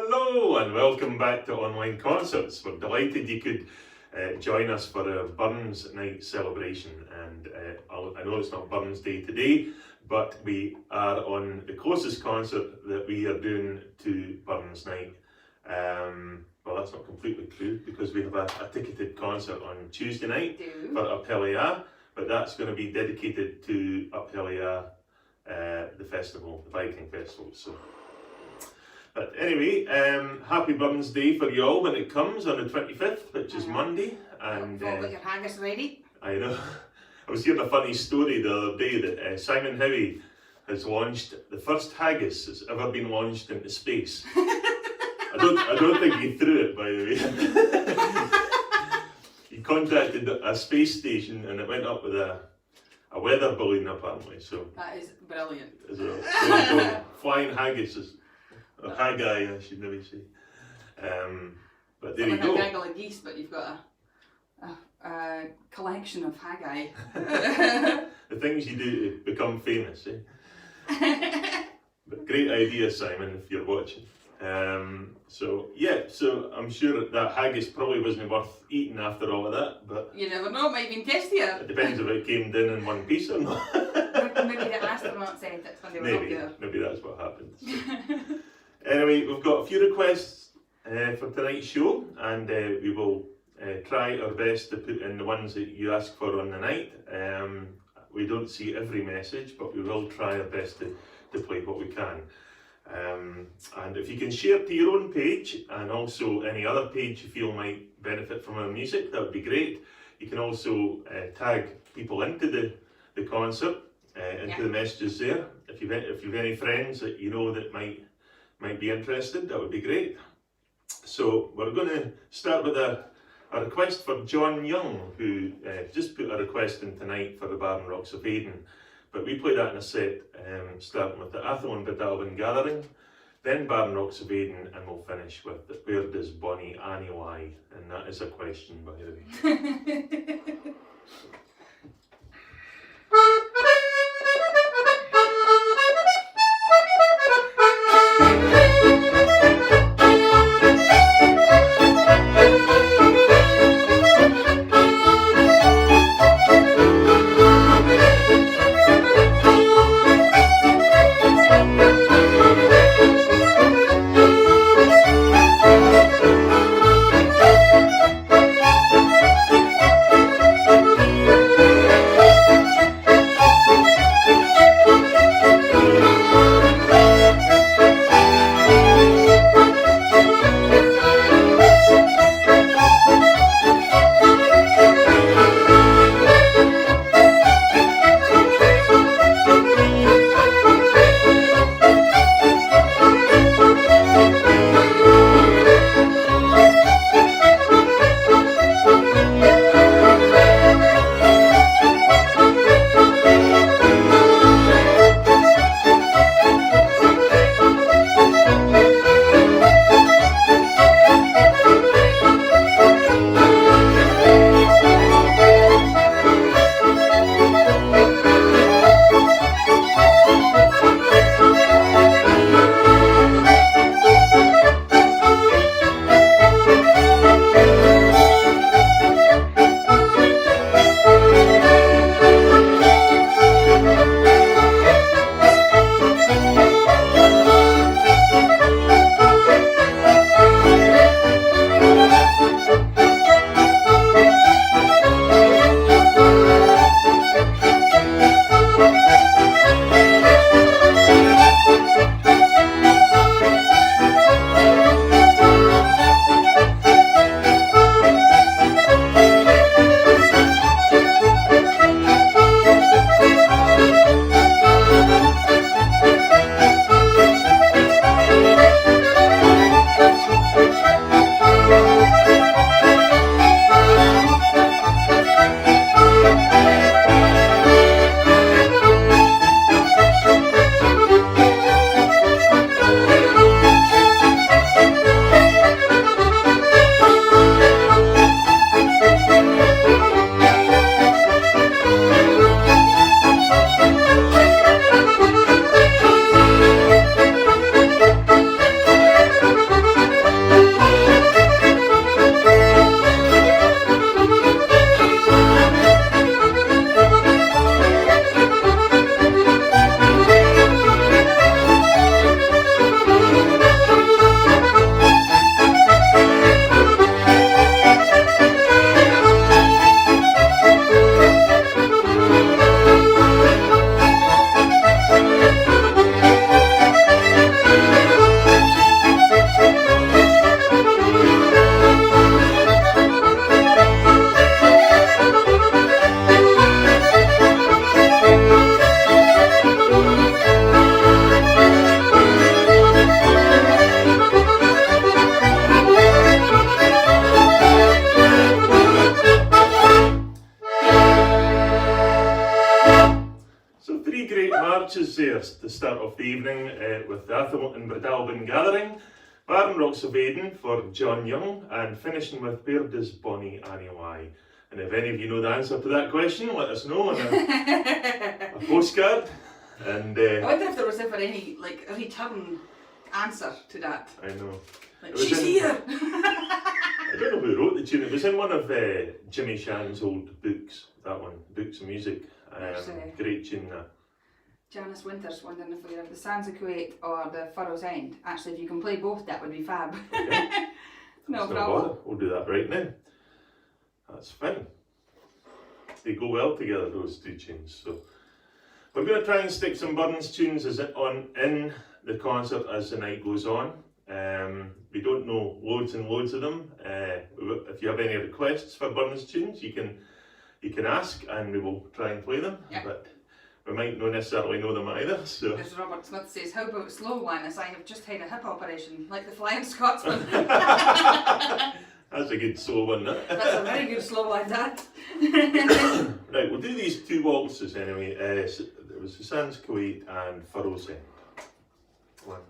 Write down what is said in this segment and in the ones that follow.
Hello and welcome back to Online Concerts. We're delighted you could join us for our Burns Night celebration, and I know it's not Burns Day today, but we are on the closest concert that we are doing to Burns Night. Well, that's not completely true because we have a ticketed concert on Tuesday night for Uphellia, but that's going to be dedicated to Uphellia, the festival, the Viking festival. But anyway, happy Burns Day for you all when it comes on the 25th, which is Monday. And got your haggis ready. I know. I was hearing a funny story the other day that Simon Howie has launched the first haggis that's ever been launched into space. I don't think he threw it, by the way. He contacted a space station and it went up with a weather balloon apparently. So that is brilliant. Flying haggis is. Or haggai, I should maybe say. But there like you go. A gaggle of geese, but you've got a collection of haggai. The things you do to become famous, eh? But great idea, Simon, if you're watching. So I'm sure that haggis probably wasn't worth eating after all of that, but you never know, it might have been tastier. It depends if it came down in one piece or not. Maybe the astronauts ate it when they were up there. Maybe that's what happened. So. Anyway, we've got a few requests for tonight's show, and we will try our best to put in the ones that you ask for on the night. We don't see every message, but we will try our best to play what we can. And if you can share to your own page, and also any other page you feel might benefit from our music, that would be great. You can also tag people into the concert, into the messages there. If you've any friends that you know that might be interested, that would be great. So we're going to start with a request for John Young, who just put a request in tonight for the Barn Rocks of Aden. But we play that in a set, starting with the Athlone Bedalvin Gathering, then Barn Rocks of Aden, and we'll finish with the Where Does Bonnie Annie Lie? And that is a question, by the way. start off the evening with the Atherton Bredalbin Gathering, Barn Rocks of Aden for John Young, and finishing with Where Does Bonnie Annie Lie? And if any of you know the answer to that question, let us know on a postcard. And I wonder if there was ever any like return answer to that. I know. Like, she's here! I don't know who wrote the tune. It was in one of Jimmy Shannon's old books, that one, Books of Music. Great tune that. Janice Winters wondering if we have the Sands of Kuwait or the Furrow's End. Actually, if you can play both, that would be fab. Okay. No problem. We'll do that right now. That's fine. They go well together, those two tunes. So we're going to try and stick some Burns tunes in the concert as the night goes on. We don't know loads and loads of them. If you have any requests for Burns tunes, you can ask and we will try and play them. Yeah. But we might not necessarily know them either. So. As Robert Smith says, how about slow one as I have just had a hip operation, like the Flying Scotsman. That's a good slow one, that. That's a very good slow one, that. Right, we'll do these two waltzes anyway. There was the Sands Kuwait and Furrow's End. One.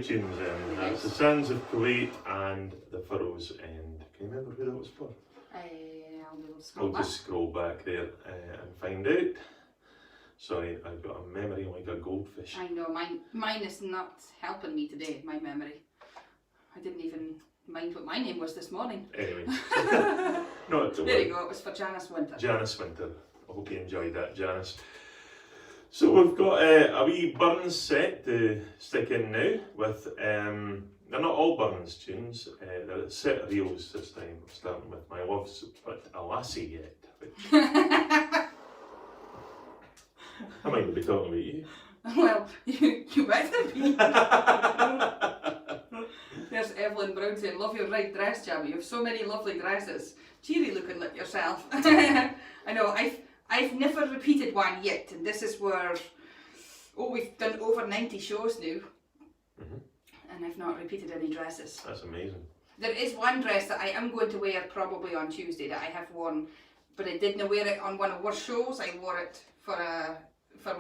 tunes then. That's the Sands of Kuwait and the Furrows End. Can you remember who that was for? I'll be able to scroll I'll back. just scroll back there and find out. Sorry, I've got a memory like a goldfish. I know, mine is not helping me today, my memory. I didn't even mind what my name was this morning. Anyway, not to There worry. you go, it was for Janice Winter. Janice Winter. I hope you enjoyed that, Janice. So we've got a wee Burns set to stick in now with, they're not all Burns tunes, they're a set of reels this time, starting with My Love's But a Lassie Yet. I might be talking about you. Well, you better be. There's Evelyn Brown saying, love your right dress, Jamie. You have so many lovely dresses. Cheery looking like yourself. I know, I've never repeated one yet, and this is where, we've done over 90 shows now, and I've not repeated any dresses. That's amazing. There is one dress that I am going to wear probably on Tuesday that I have worn, but I didn't wear it on one of our shows. I wore it for our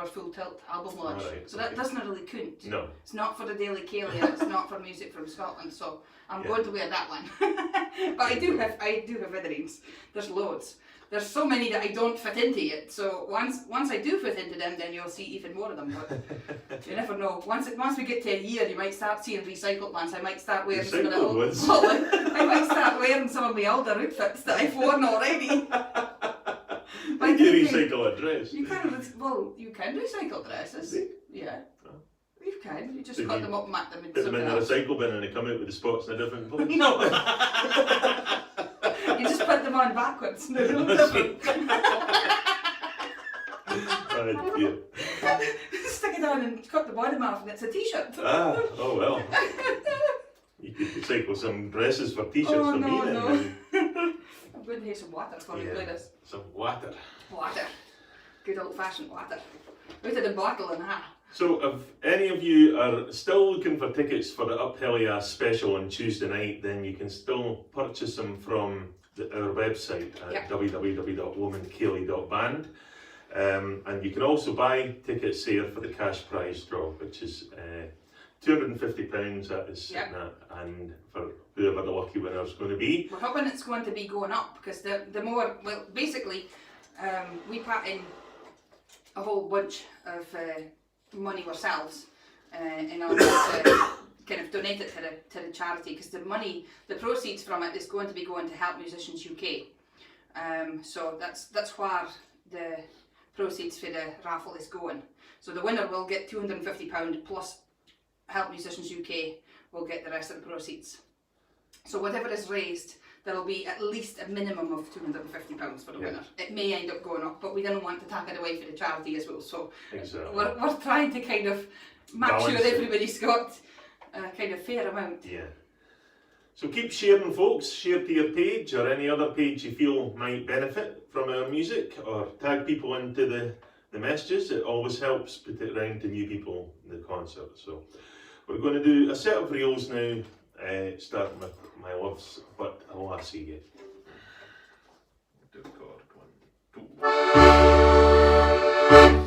Full Tilt album launch. Right, So that okay. doesn't really count. No. It's not for the Daily Kalia, it's not for Music from Scotland, so I'm going to wear that one. But I do have earrings. There's loads. There's so many that I don't fit into yet. So once I do fit into them, then you'll see even more of them. But you never know. Once we get to a year, you might start seeing recycled ones. I might start wearing some of the old ones. I might start wearing some of the older outfits that I've worn already. Why do you recycle a dress? You can recycle dresses. See? Yeah. Oh. You can. You just So cut you them up and mat them into Put them in something the else. recycle bin and they come out with the spots in a different place. No. You just put them on backwards. No, Oh dear. Stick it on and cut the bottom off, and it's a t-shirt. Oh well. You could recycle some dresses for t-shirts for me then. No. I'm going to have some water for you, Yeah. Gladys. Some water. Water. Good old-fashioned water. Out of the bottle and that. So if any of you are still looking for tickets for the Uphellia special on Tuesday night, then you can still purchase them from our website at www.lomondceilidh.band. And you can also buy tickets here for the cash prize draw, which is £250 that is sitting at, and for whoever the lucky winner is going to be. We're hoping it's going to be going up, because the more, well, basically, we put in a whole bunch of money ourselves in order to kind of donate it to the charity, because the proceeds from it is going to be going to Help Musicians UK. So that's where the proceeds for the raffle is going. So the winner will get £250 plus Help Musicians UK will get the rest of the proceeds. So whatever is raised, there will be at least a minimum of £250 for the winner. It may end up going up, but we don't want to tack it away for the charity as well. So Exactly. we're trying to kind of make Balance sure it. everybody's got a kind of fair amount. Yeah. So keep sharing, folks. Share to your page or any other page you feel might benefit from our music, or tag people into the messages. It always helps put it around to new people in the concert. So we're going to do a set of reels now, starting with My Love's But a Lassie Yet. Do chord 1, 2.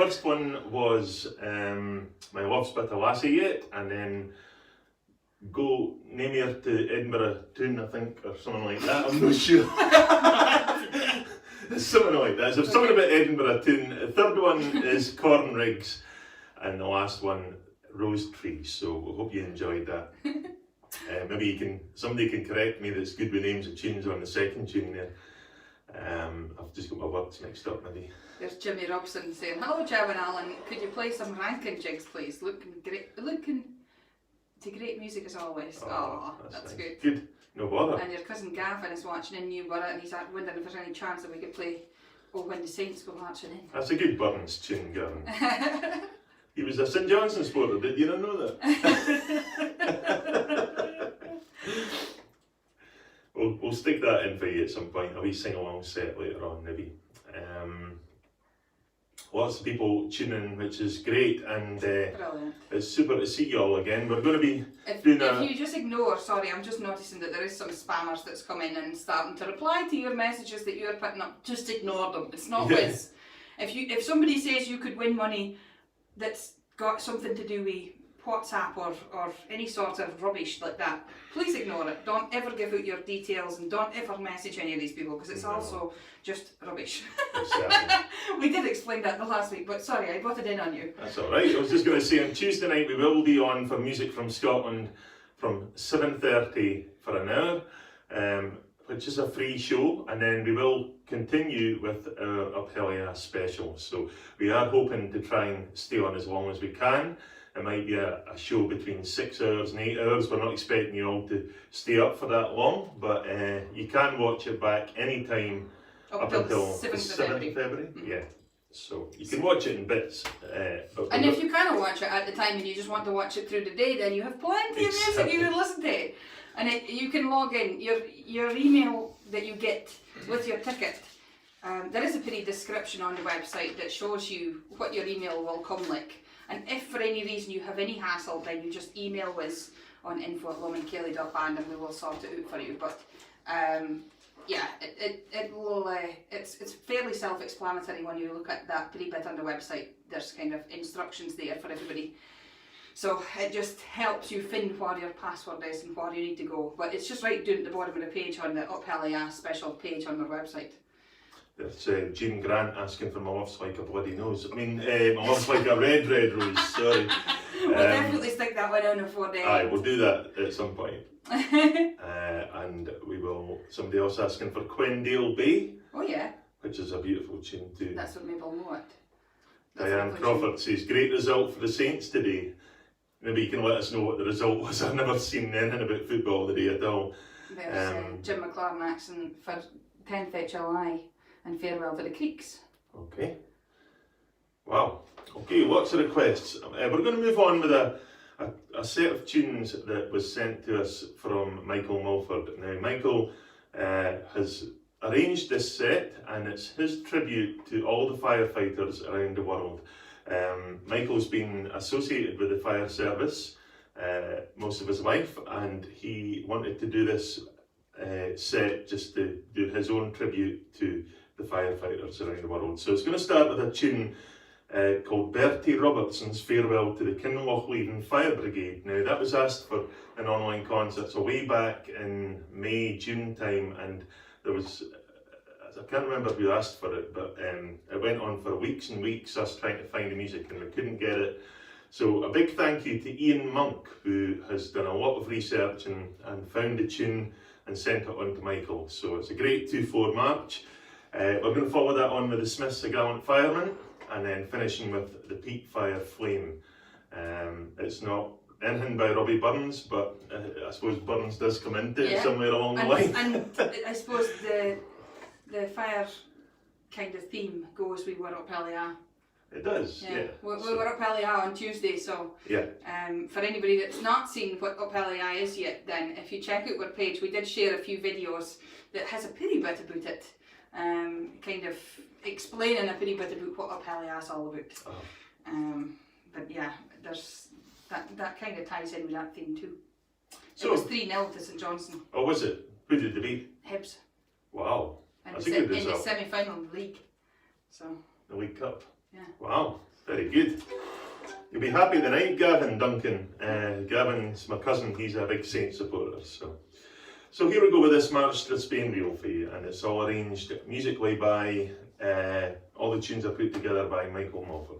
first one was My Love's But a Lassie Yet, and then Go Name Her to Edinburgh Tune, I think, or something like that. I'm not sure. Something like that. So something about Edinburgh Tune. The third one is Corn Rigs, and the last one, Rose Trees. So we hope you enjoyed that. Maybe somebody can correct me that's good with names of tunes on the second tune there. I've just got my words mixed up maybe. There's Jimmy Robson saying, "Hello Jim and Alan, could you play some Rankin jigs please? Looking to great music as always." Oh, that's nice. good. Good, no bother. And your cousin Gavin is watching in Newborough and he's wondering if there's any chance that we could play Oh When the Saints Go Marching In. That's a good Burns tune, Gavin. He was a St Johnson supporter, did you not know that? We'll stick that in for you at some point, a wee sing-along set later on maybe. Lots of people tuning, which is great, and Brilliant. It's super to see you all again. We're going to be If doing you just ignore, sorry, I'm just noticing that there is some spammers that's come in and starting to reply to your messages that you're putting up. Just ignore them. It's not whiz. If somebody says you could win money that's got something to do with WhatsApp or any sort of rubbish like that, please ignore it. Don't ever give out your details and don't ever message any of these people because it's also just rubbish. We did explain that the last week, but sorry, I butted in on you. That's alright. I was just going to say on Tuesday night we will be on for Music from Scotland from 7:30 for an hour, which is a free show, and then we will continue with our Uphellia special. So we are hoping to try and stay on as long as we can. It might be a show between 6 hours and 8 hours. We're not expecting you all to stay up for that long, but you can watch it back anytime up until 7th of February. Mm-hmm. Yeah, so you can watch it in bits. And if you cannot watch it at the time and you just want to watch it through the day, then you have plenty of music you can listen to. And you can log in, your email that you get with your ticket. There is a pretty description on the website that shows you what your email will come like. And if for any reason you have any hassle, then you just email us on info@lomondceilidh.band and we will sort it out for you. But yeah, it's fairly self-explanatory when you look at that pretty bit on the website. There's kind of instructions there for everybody. So it just helps you find where your password is and where you need to go. But it's just right down at the bottom of the page on the Uphellia special page on their website. There's Jean Grant asking for My Love's Like a Bloody Nose. I mean, My Love's Like a Red Rose, sorry. We'll definitely stick that one on before the Aye, we'll do that at some point. And we will, somebody else asking for Quendale Bay. Oh yeah. Which is a beautiful tune too. That's what Mabel know it. Diane Crawford says, great result for the Saints today. Maybe you can let us know what the result was. I've never seen anything about football today at all. There's Jim McLaren accent for 10th of July. And farewell to the creeks. Okay. Wow. Okay, lots of requests. We're going to move on with a set of tunes that was sent to us from Michael Mulford. Now, Michael has arranged this set, and it's his tribute to all the firefighters around the world. Michael's been associated with the fire service most of his life, and he wanted to do this set just to do his own tribute to the firefighters around the world. So it's going to start with a tune called Bertie Robertson's Farewell to the Kinlochleven Fire Brigade. Now that was asked for an online concert so way back in May, June time, and there was, I can't remember who asked for it, but it went on for weeks and weeks, us trying to find the music, and we couldn't get it. So a big thank you to Ian Monk, who has done a lot of research and found the tune and sent it on to Michael. So it's a great 2-4 march. We're going to follow that on with the Smiths, A Gallant Fireman, and then finishing with the Peat Fire Flame. It's not anything by Robbie Burns, but I suppose Burns does come into it somewhere along the line. And I suppose the fire kind of theme goes with We're Uphellia. It does, yeah. We were Uphellia on Tuesday, so for anybody that's not seen what Uphellia is yet, then if you check out our page, we did share a few videos that has a pretty bit about it. Kind of explaining a pretty bit about what Uphellia is all about. But yeah, there's that kind of ties in with that theme too. So, it was 3-0 to St Johnstone. Oh, was it? Who did they beat? Hibs. Wow, And that's a good result. In the semi-final of the league. So. The League Cup. Yeah. Wow, Very good. You'll be happy tonight, Gavin Duncan. Gavin's my cousin, he's a big Saint supporter. So here we go with this March to Spain reel for you, and it's all arranged musically by, all the tunes are put together by Michael Mulford.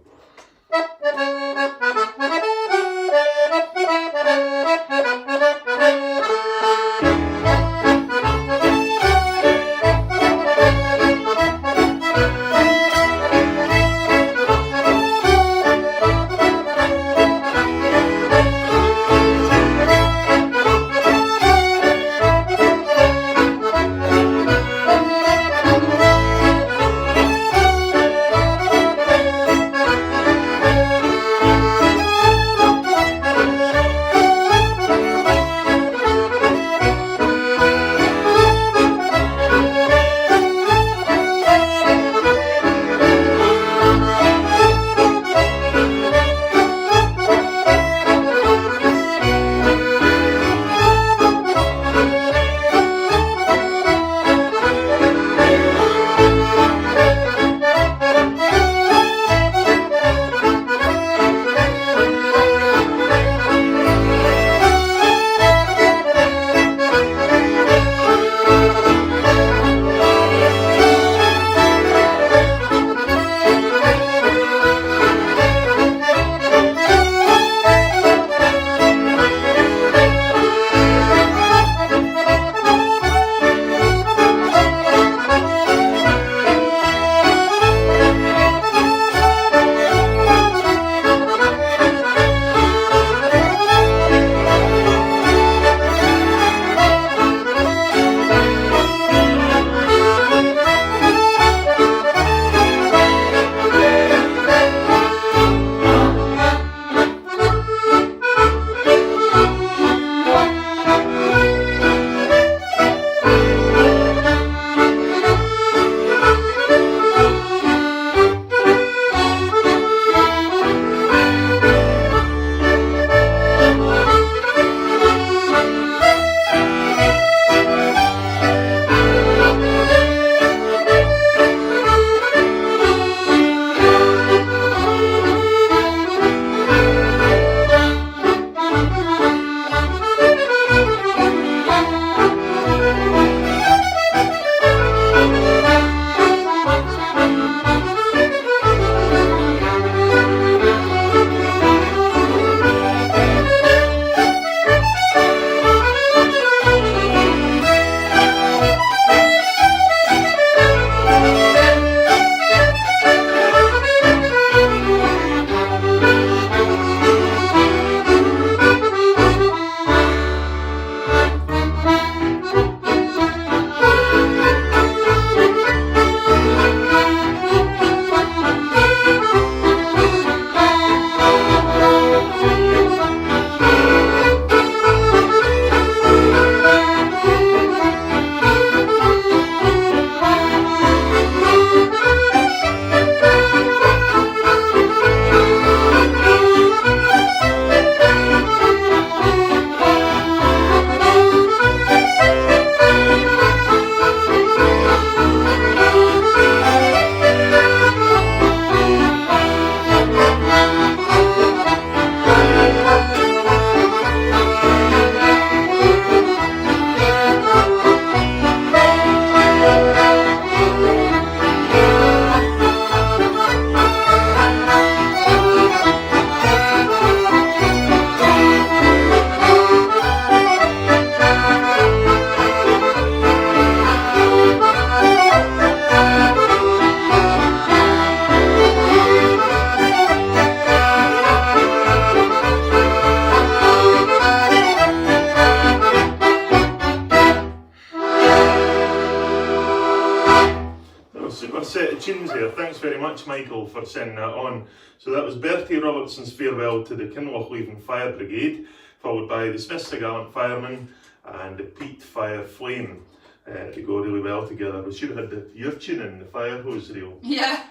tunes there. Thanks very much, Michael, for sending that on. So that was Bertie Robertson's Farewell to the Kinlochleven Fire Brigade, followed by the Smiths, a Gallant Fireman, and the Peat Fire Flame. They go really well together. We should have had your tune in, the Fire Hose Reel. Yeah.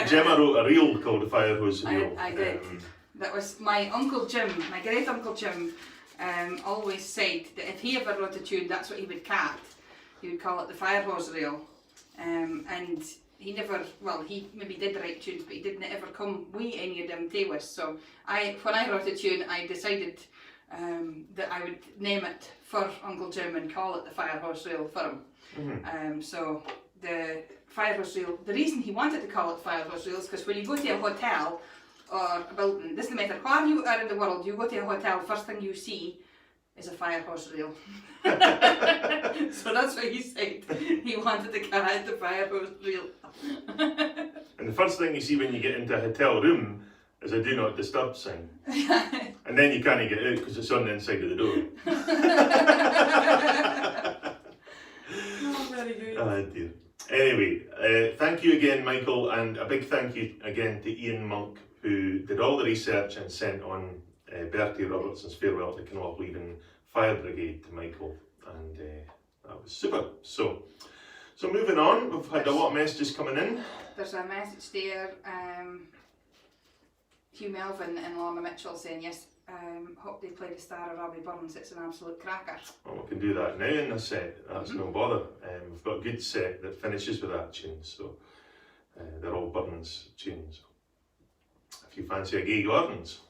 Gemma wrote a reel called the Fire Hose Reel. I did. That was my Uncle Jim, my great Uncle Jim, always said that if he ever wrote a tune, that's what he would cat. He would call it the Fire Hose Reel. And he never, well, he maybe did write tunes, but he didn't ever come with any of them to us. So when I wrote a tune, I decided that I would name it for Uncle Jim and call it the Firehorse Reel for him. So the Firehorse Reel, the reason he wanted to call it Firehorse Reel is because when you go to a hotel or a building, doesn't matter where you are in the world, you go to a hotel, first thing you see is a Firehorse Reel. So that's what he said. He wanted to call it the Firehorse Reel. And the first thing you see when you get into a hotel room is a do not disturb sign. And then you can't get out because it's on the inside of the door. Oh, very good. Oh dear. Anyway, thank you again, Michael, and a big thank you again to Ian Monk, who did all the research and sent on Bertie Robertson's Farewell to Kinlochleven Fire Brigade to Michael, and that was super. So moving on, we've had a lot of messages coming in. There's a message there, Hugh Melvin and Lorna Mitchell saying yes, hope they play the Star of Robbie Burns, it's an absolute cracker. Well, we can do that now in this set, that's no bother. We've got a good set that finishes with that tune, so they're all Burns tunes. If you fancy a Gay Gordons.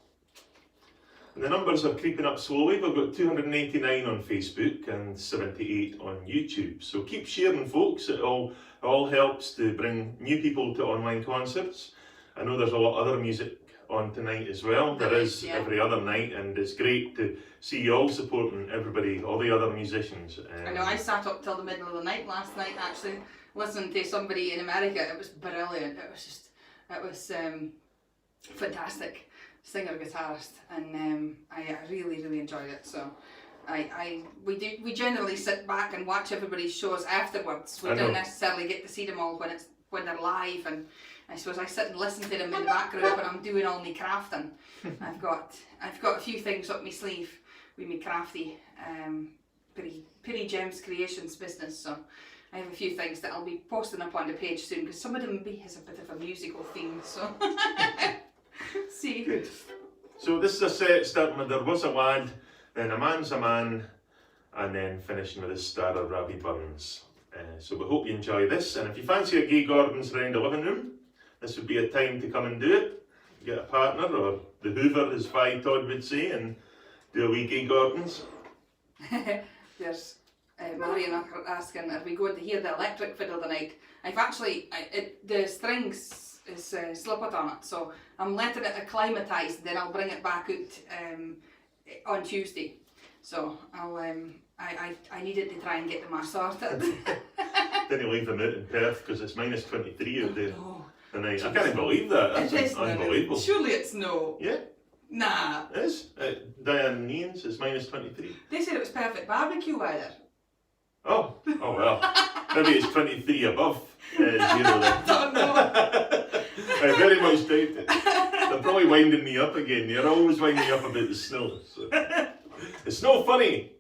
And the numbers are creeping up slowly. We've got 289 on Facebook and 78 on YouTube. So keep sharing, folks. It all helps to bring new people to online concerts. I know there's a lot of other music on tonight as well. There is every other night, and it's great to see you all supporting everybody, all the other musicians. I know, I sat up till the middle of the night last night actually listening to somebody in America. It was brilliant. It was fantastic. Singer guitarist, and I really enjoyed it. So we generally sit back and watch everybody's shows afterwards. We don't necessarily get to see them all when they're live, and I suppose I sit and listen to them in the background when I'm doing all my crafting. I've got a few things up my sleeve with me crafty Piri Gems Creations business. So I have a few things that I'll be posting up on the page soon, because some of them has a bit of a musical theme. So. See. Good. So this is a set starting with There Was a Lad, then A Man's a Man, and then finishing with the Star of Robbie Burns. So we hope you enjoy this, and if you fancy a Gay Gordons around the living room, this would be a time to come and do it. Get a partner, or the Hoover, as Vi Todd would say, and do a wee Gay Gordons. There's Marion asking, are we going to hear the electric fiddle tonight? I've actually, the strings is slippered on it, so I'm letting it acclimatise, then I'll bring it back out on Tuesday. So I needed to try and get them all sorted. Didn't leave them out in Perth because it's minus 23 out there tonight. I can't believe that. That's unbelievable. Surely it's no. Yeah. Nah. It is. Diane Neans is minus 23. They said it was perfect barbecue weather. Oh well. Maybe it's 23 above 0 then. I don't know. I very much doubt it. They're probably winding me up again. They're always winding me up about the snow. So. It's no funny.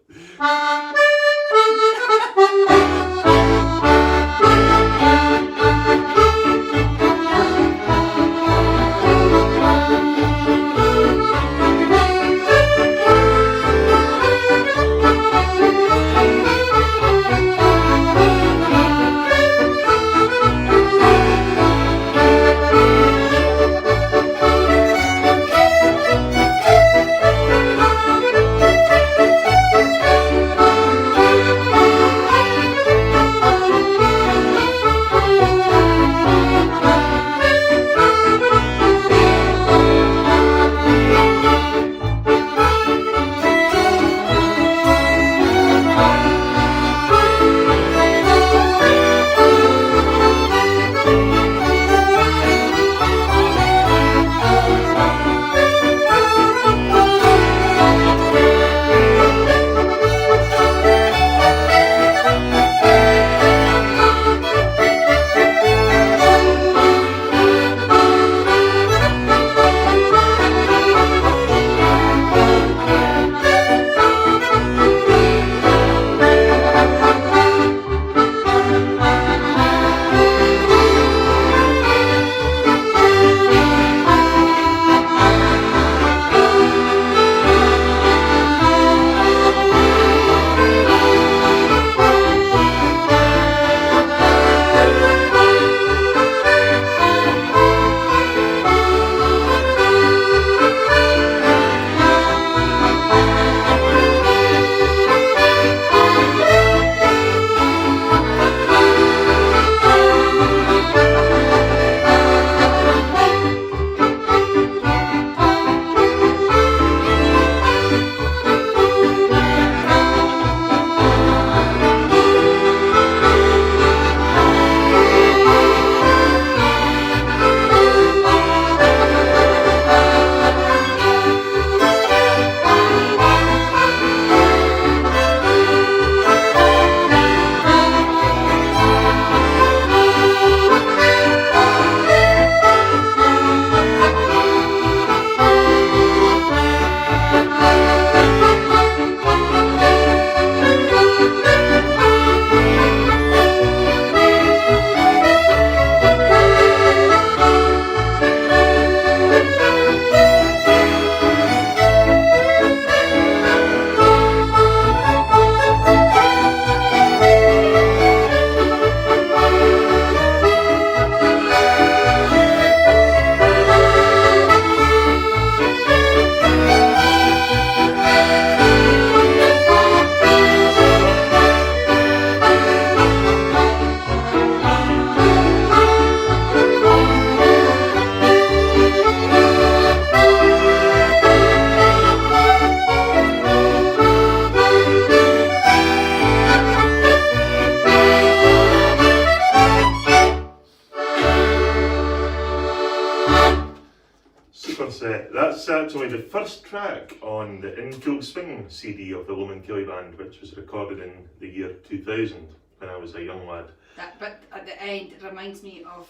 actually the first track on the In Full Swing CD of the Lomond Ceilidh Band, which was recorded in the year 2000 when I was a young lad. That bit at the end reminds me of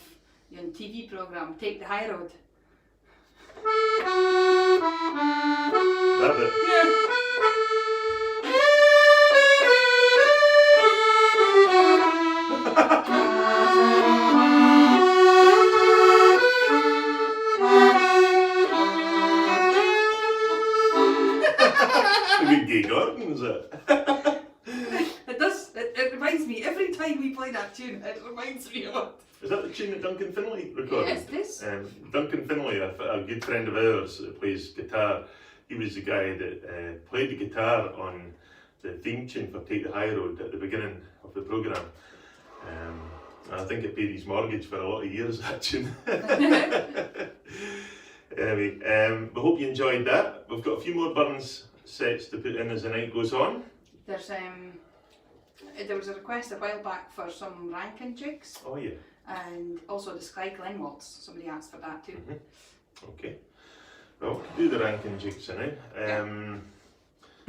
your TV programme, Take the High Road. That bit. Gay Gordon, is it? It does. It reminds me every time we play that tune. It reminds me of it. Is that the tune that Duncan Finlay recorded? Yes, it is. Duncan Finlay, a good friend of ours that plays guitar, he was the guy that played the guitar on the theme tune for Take the High Road at the beginning of the programme. I think it paid his mortgage for a lot of years, that tune. Anyway, we hope you enjoyed that. We've got a few more Burns sets to put in as the night goes on. There was a request a while back for some Rankin jigs. Oh yeah. And also the Sky Glen Waltz. Somebody asked for that too. Okay. Well, we can do the Rankin jigs now.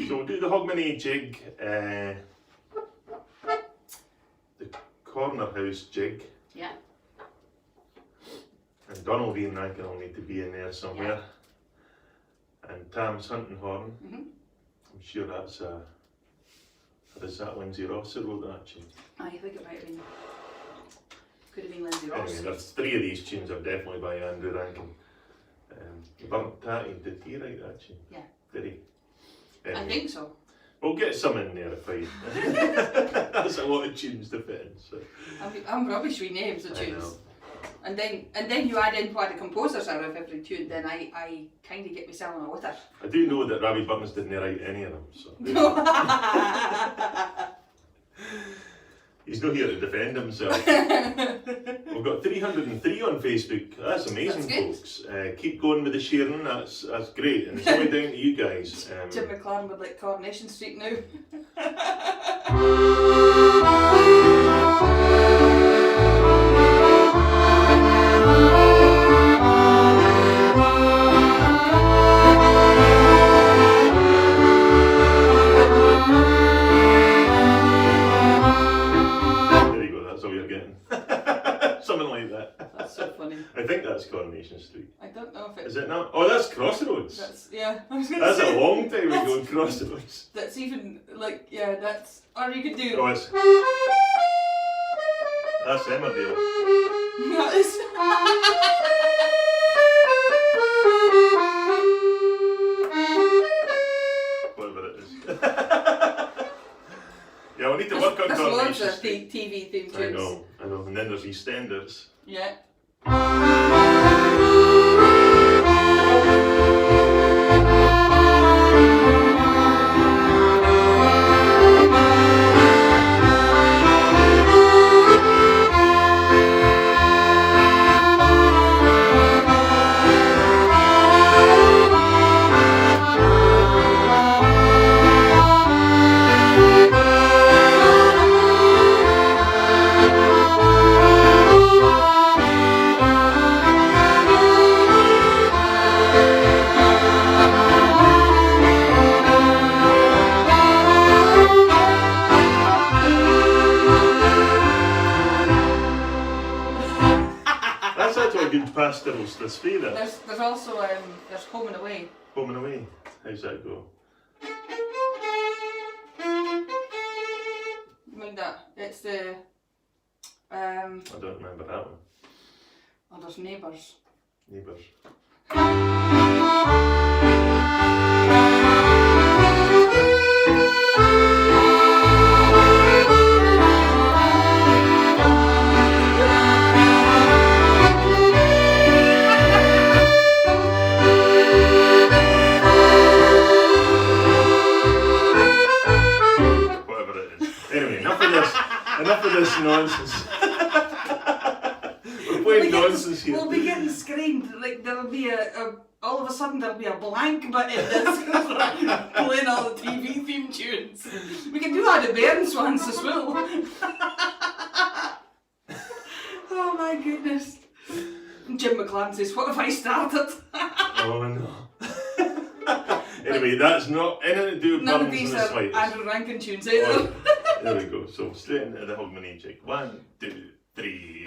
So we'll do the Hogmanay jig, the Corner House jig. Yeah. And Donald and Rankin will need to be in there somewhere. Yeah. And Tam's Hunting Horn. I'm sure that's is that Lindsay Ross who wrote that tune? I think it might have been. Could have been Lindsay Ross. Anyway, there's 3 of these tunes are definitely by Andrew Rankin. Burnt Tatty, did he write that tune? Yeah. Did he? Anyway, I think so. We'll get some in there if I. That's a lot of tunes to fit in. So. I'm rubbish with names of tunes. And then you add in what the composers are of every tune, then I kind of get myself on a water. I do know that Robbie Burns didn't write any of them, so. He's not here to defend himself. We've got 303 on Facebook. That's amazing, folks. Keep going with the sharing. That's great, and it's only down to you guys. Jim McLaren would like Coronation Street now. I think that's Coronation Street. I don't know if it's... Is it not? Oh, that's Crossroads. That's, yeah. That's a long time ago, Crossroads. That's even, like, yeah, that's... Or you could do... Oh, it's... That's Emmerdale. That is... Whatever it is. Yeah, we need to work on Coronation Street. There's loads of TV theme tunes. I know. And then there's EastEnders. Yeah. Pastorals this way there. There's also there's Home and Away. Home and Away. How's that go? Like that. It's the I don't remember that one. Oh, there's Neighbours. Neighbours. Enough of this nonsense. We're playing nonsense here. We'll be getting screamed. Like there'll be all of a sudden there'll be a blank button that's playing all the TV theme tunes. We can do that at Bairns once as well. Oh my goodness. Jim McLaren says, "What have I started?" Oh no. Anyway, that's not anything to do with None of buns in these the are slightest. Andrew Rankin tunes either. There we go. So straight into the harmonic. 1, 2, 3.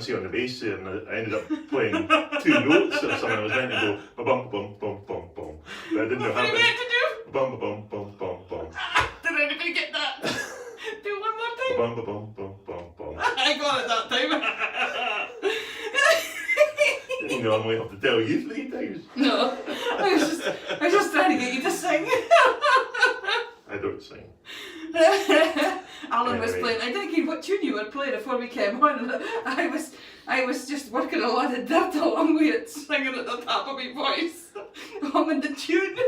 On the bass there, and I ended up playing 2 notes or something. I was meant to go bum bum bum bum bum, but I didn't know how What are you meant to do? Bum bum bum bum bum. Did anybody get that? Do one more time. Bum bum bum bum bum. I got it that time. Didn't normally have to tell you 3 times. No, I was just trying to get you to sing. I don't sing. Alan was Anyway. playing. I didn't care what tune you were playing before we came on. I was just working a lot of dirt along with it, singing at the top of my voice, humming the tune.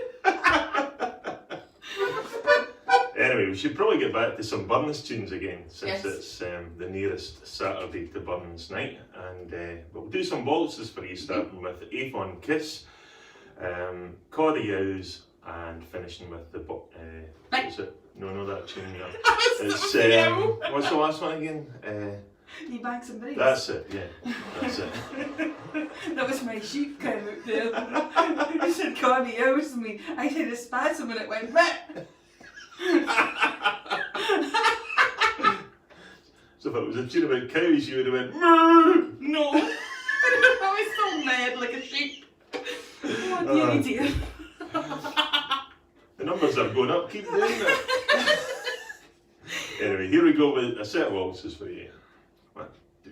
Anyway, we should probably get back to some Burns tunes again, since Yes. it's the nearest Saturday to Burns night, and but we'll do some waltzes for you, starting with Aphon Kiss, Cordy Owls, and finishing with the what is it? No, that tune. It's what's the last one again? You banks and breaks. That's it. Yeah, that's it. That was my sheep came out there. You said Cordy Owls to me. I said a spasm and it went wet. So if it was a tune about cows, you would have went moo. No, I was still mad like a sheep. Oh dear. The numbers are going up, keep doing it. Anyway, here we go with a set of waltzes for you. 1, 2.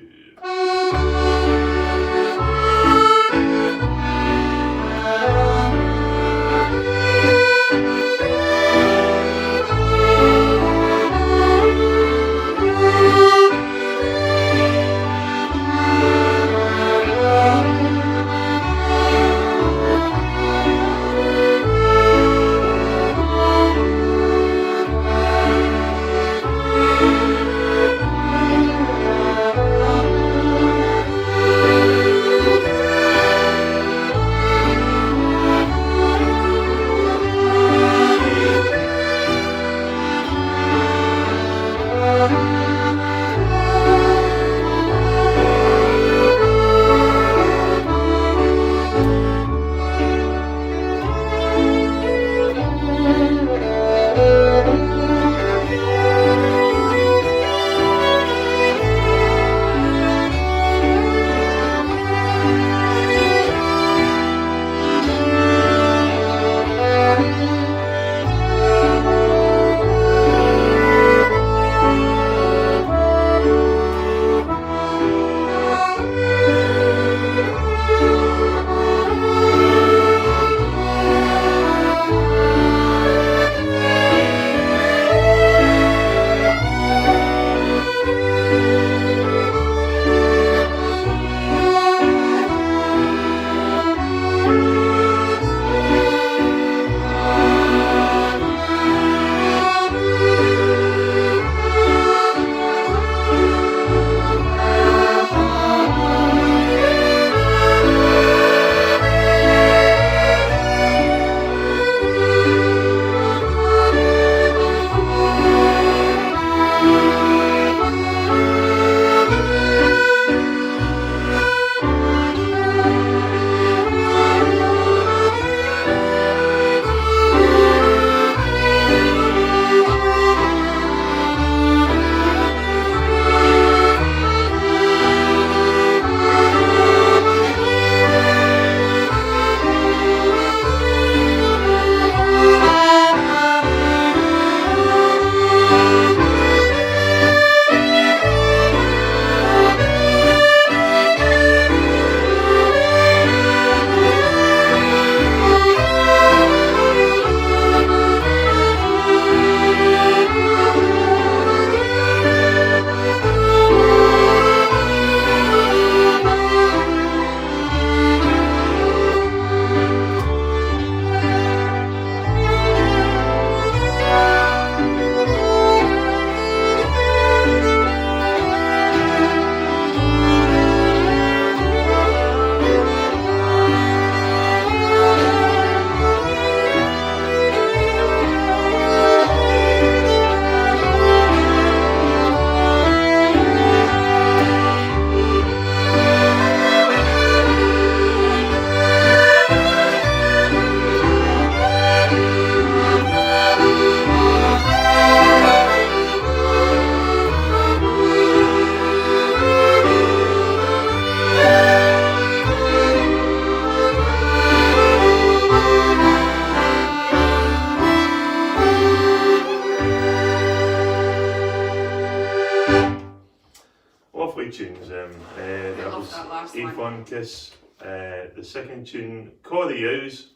That love was that last A one. Fun Kiss. The second tune, Caw the Owls,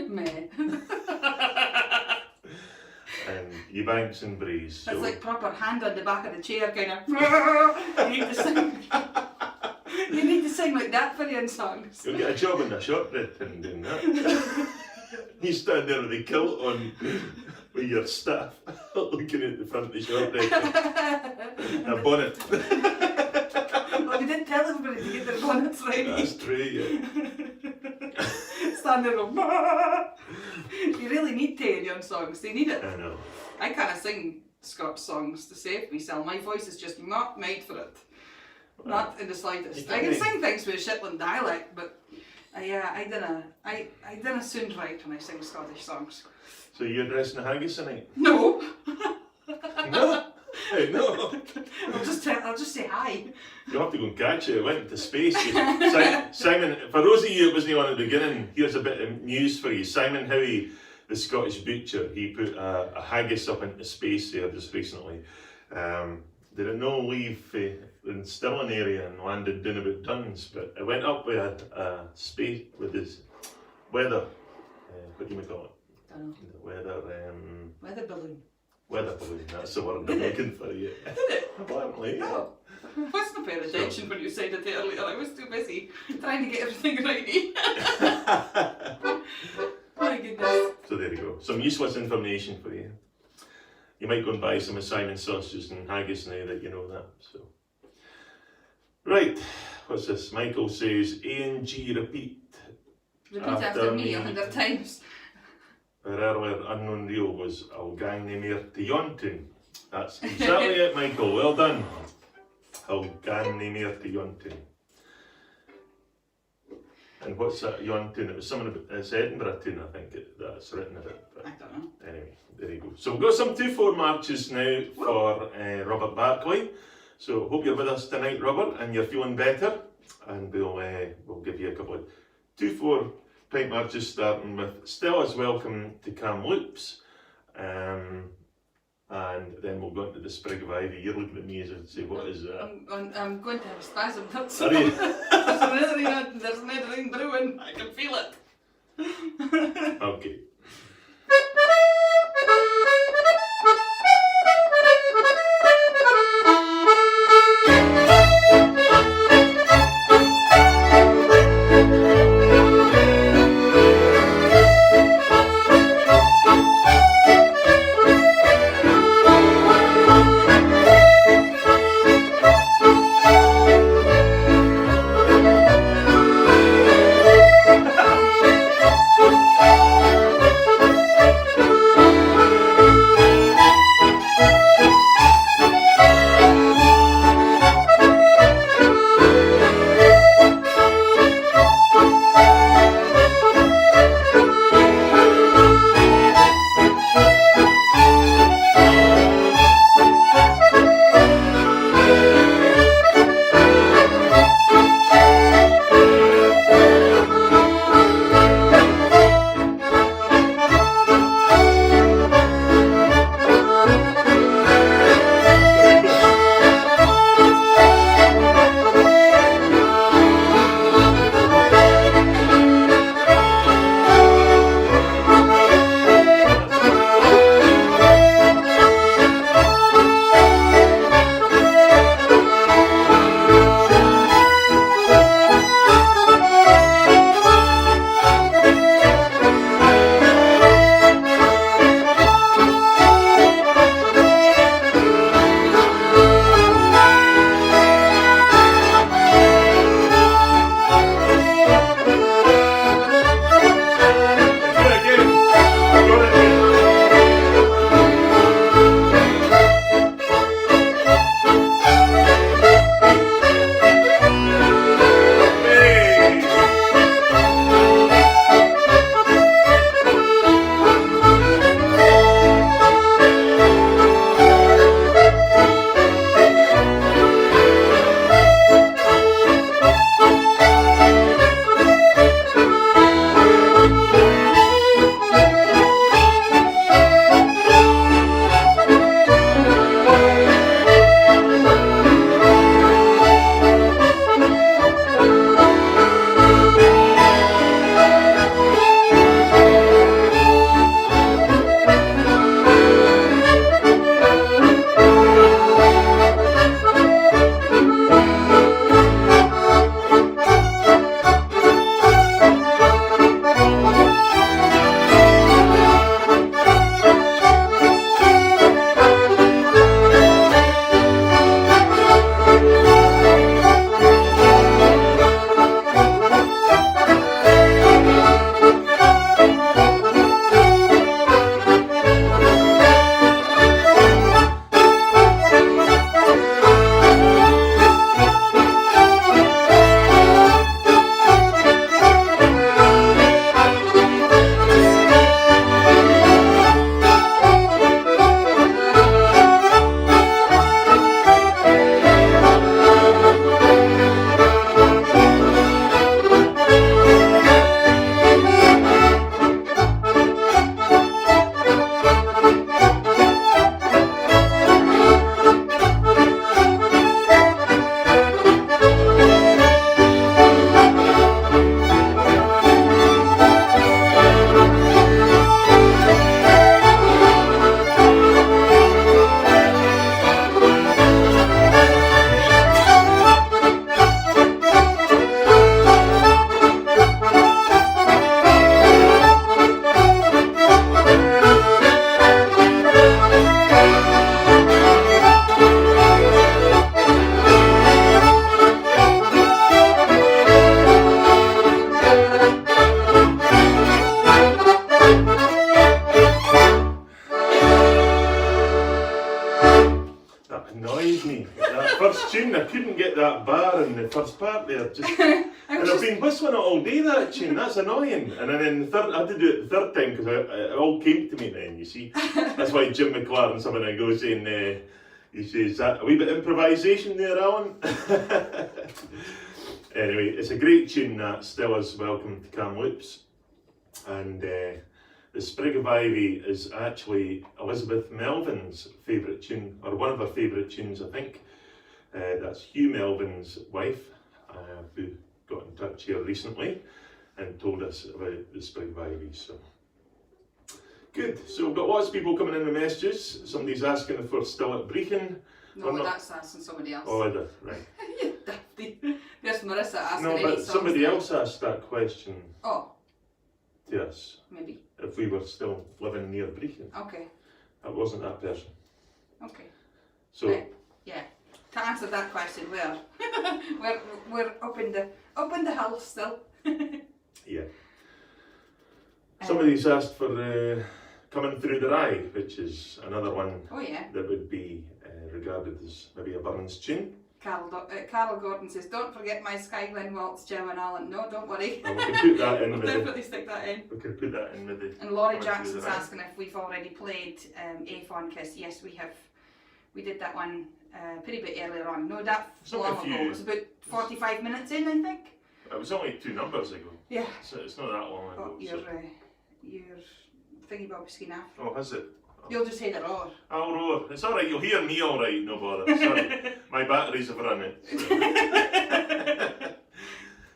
Meh. and Ye Banks and Breeze. That's So, like proper hand on the back of the chair kind of. You need to sing. You need to sing like that for your songs. you'll get a job in the shortbread tin doing that. You stand there with a kilt on, with your staff, looking at the front of the shortbread tin. A bonnet. Well, we didn't tell everybody to get their bonnets ready. That's true, yeah. Stand there and go. You really need to in your songs. They need it. I know. I can't sing Scots songs to save myself. My voice is just not made for it. Not in the slightest. I can sing things with a Shetland dialect, but I dinna sound right when I sing Scottish songs. So you're dressing a haggis tonight? No. No. Hey, no. I'll just say hi. You'll have to go and catch it. It went into space. Simon, for those of you who wasn't on at the beginning, here's a bit of news for you. Simon Howie, the Scottish butcher, he put a haggis up into space there just recently. Did it no leave in Stirling area and landed down about Duns, but it went up with a space with this weather. What do you call it? Dunno. Weather balloon. Weather balloon. That's the word I'm looking for. Yeah. Did it? Apparently. Yeah. No. I wasn't paying attention when you said it earlier. I was too busy trying to get everything ready. My goodness. So there you go. Some useless information for you. You might go and buy some of Simon's sausages and haggis now that you know that. So, right, what's this? Michael says, A&G repeat. Repeat after me 100 times. Our earlier unknown reel was I'll gang nae mair to Yontun. That's exactly it, Michael. Well done. I'll gang nae mair to Yontun. And what's that Yontun? It was something about, it's Edinburgh tune, I think, that's written about. But I don't know. anyway, there you go. So we've got some 2/4 marches now for Robert Barclay. So hope you're with us tonight, Robert, and you're feeling better. And we'll give you a couple of 2/4 pipe marches, starting with Stella's Welcome to Kamloops. And then we'll go into the Sprig of Ivy. You're looking at me as if to say, what is that? I'm going to have a spasm. That's Are you? There's another thing brewing. I can feel it. Okay. annoys me. That first tune, I couldn't get that bar in the first part there. And I've been whistling it all day, that tune, that's annoying. And then the third, I had to do it the third time because it all came to me then, you see. That's why Jim McLaren, someone I goes in, he says, that a wee bit of improvisation there, Alan. Anyway, it's a great tune, that Stella's Welcome to Kamloops. And the Sprig of Ivy is actually Elizabeth Melvin's favourite tune, or one of her favourite tunes, I think. That's Hugh Melvin's wife, who got in touch here recently and told us about the Sprig of Ivy. So good. So we've got lots of people coming in with messages. Somebody's asking if we're still at Brechin. No, that's asking somebody else. Oh, is it? Right. You dafty. There's Marissa asking. No, but somebody else asked that question. Oh. To us. Maybe. If we were still living near Brechin. Okay. That wasn't that person. Okay. So. Yeah. To answer that question, we're up in the hill still. Yeah. Somebody's asked for Coming Through the Rye, which is another one. Oh yeah. That would be regarded as maybe a Burns tune. Carol Gordon says, "Don't forget my Skyglen Waltz, Jim and Alan." No, don't worry. Well, we can put that in. We'll definitely stick that in. We can put that in with the. And Laurie Jackson's asking if we've already played A-Fon Kiss. Yes, we have. We did that one a pretty bit earlier on. No, that long ago. It was about 45 minutes in, I think. It was only 2 numbers ago. Yeah. So it's not that long ago. Oh, your thingy bob skin after. Oh, has it? You'll just hear the roar. I'll roar. It's alright, you'll hear me alright, no bother. Sorry, my batteries have run out. So.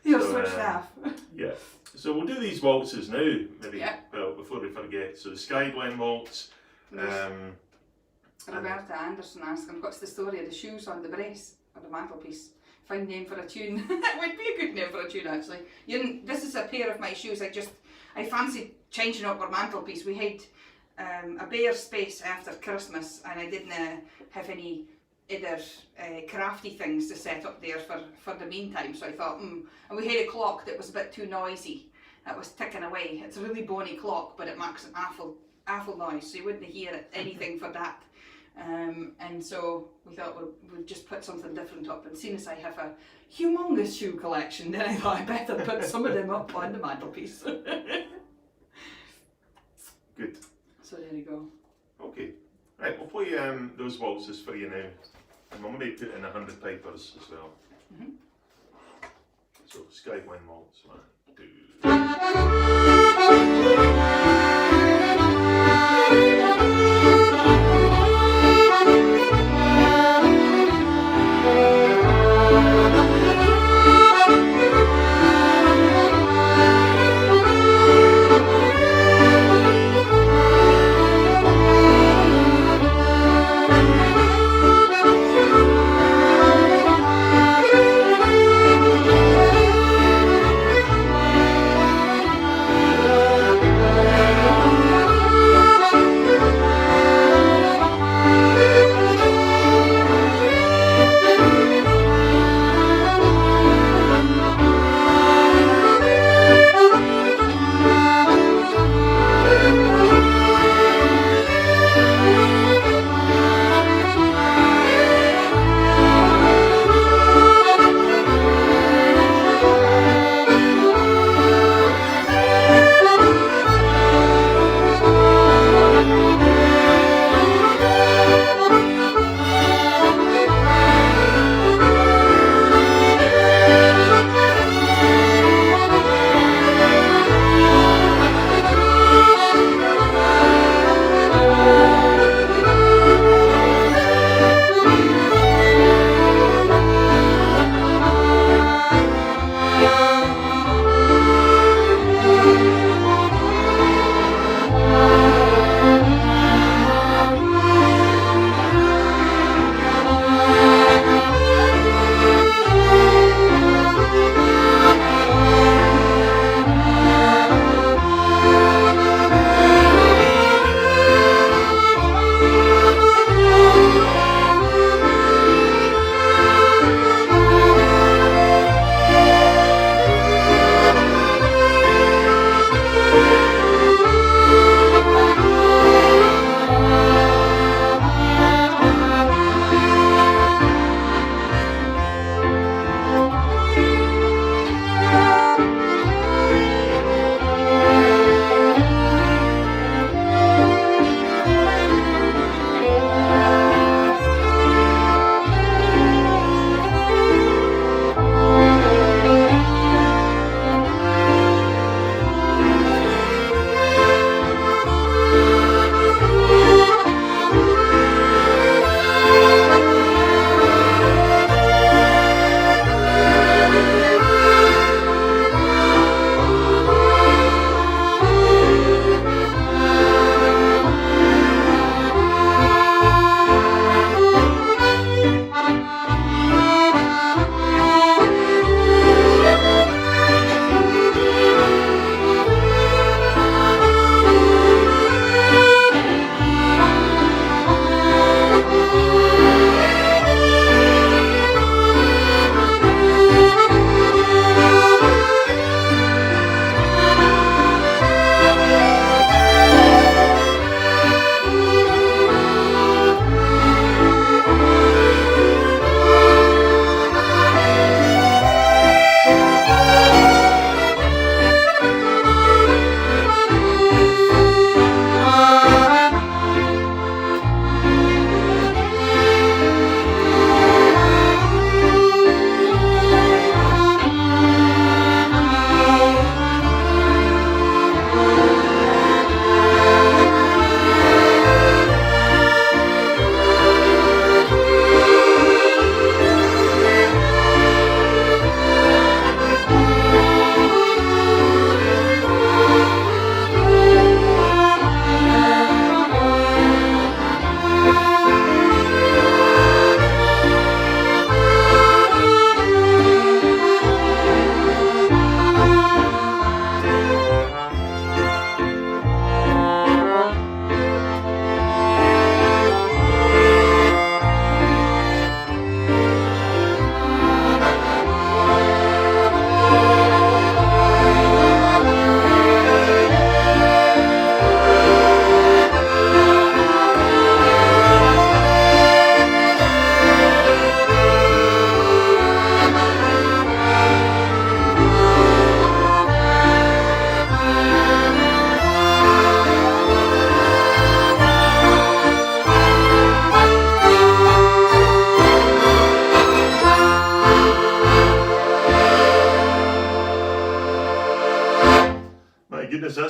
You're switched off. Yeah. So we'll do these waltzes now, maybe, yeah. Well, before we forget. So the Skyglen Waltz. Roberta Anderson asking, what's the story of the shoes on the brace or the mantelpiece? Fine name for a tune. It would be a good name for a tune, actually. This is a pair of my shoes. I fancied changing up our mantelpiece. We had a bare space after Christmas, and I didn't have any other crafty things to set up there for the meantime. So I thought, and we had a clock that was a bit too noisy. That was ticking away. It's a really bony clock, but it makes an awful noise, so you wouldn't hear anything for that. And so we thought we'd just put something different up, and seeing as I have a humongous shoe collection, then I thought I better put some of them up on the mantelpiece. Good. So there you go. Okay. Right, we'll play those waltzes for you now. And we'll maybe put in 100 pipers as well. Mm-hmm. So Skyglen Waltz, 1, 2.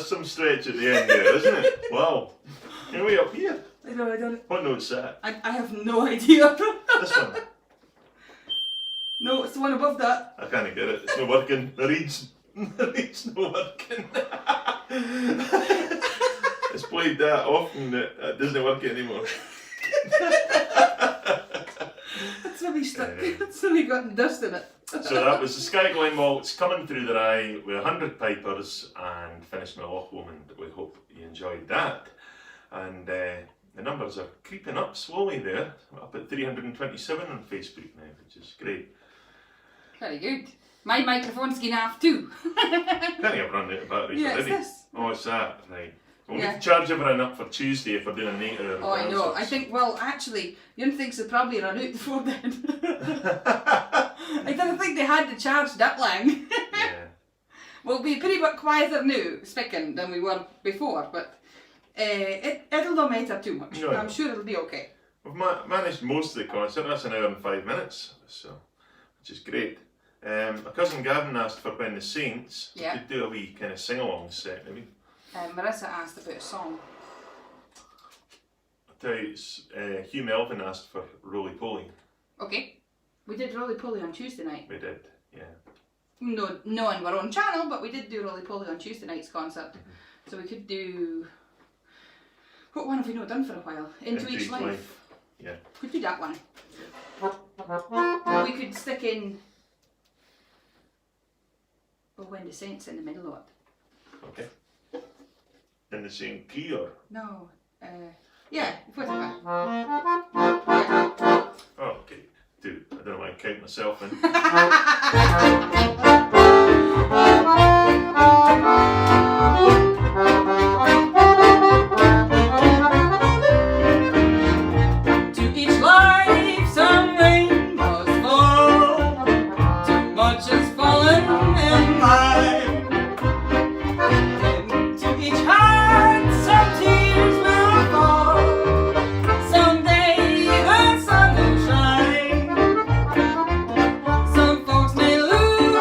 there's some stretch at the end there, isn't it? Wow. Can we up here? I don't. What note's that? I have no idea. This one. No, it's the one above that. I can't get it. It's not working. The reed's not working. It's played that often that it doesn't work anymore. It's maybe stuck. It's maybe gotten dust in it. So that was the Skyglen Waltz coming through the Rye with 100 pipers and finishing with Loch Lomond. We hope you enjoyed that. And the numbers are creeping up slowly there. We're up at 327 on Facebook now, which is great. Very good. My microphone's going off too. Can't have run out of batteries Yeah, already. it's this. Oh, it's that, right. We'll Yeah. need to charge everyone up for Tuesday if we're doing an 8 hour. Oh, I know. I think, well, actually, Yun thinks they'll probably run out before then. I didn't think they had to charge that long. Yeah. We'll be pretty bit quieter now, speaking, than we were before, but it'll not matter too much. No, I'm no. sure it'll be okay. We've managed most of the concert. That's an hour and 5 minutes, so which is great. My cousin Gavin asked for when the Saints Yeah. could do a wee kind of sing-along set. Maybe. Marissa asked about a song. I tell you, Hugh Melvin asked for Roly Poly. Okay. We did Roly Poly on Tuesday night. We did, yeah. No on our own channel, but we did do Roly Poly on Tuesday night's concert. So we could do... What one have we not done for a while? Into Each Life. Yeah. Could do that one. We could stick in... Well, When the Saints in the middle of it. Okay. In the same key or? No. Yeah, whatever. Oh, okay. Dude, I don't know why I count myself in. To each life some rain must fall. Too much has fallen in mine. To each heart some tears will fall. Someday the sun will shine. Some folks may lose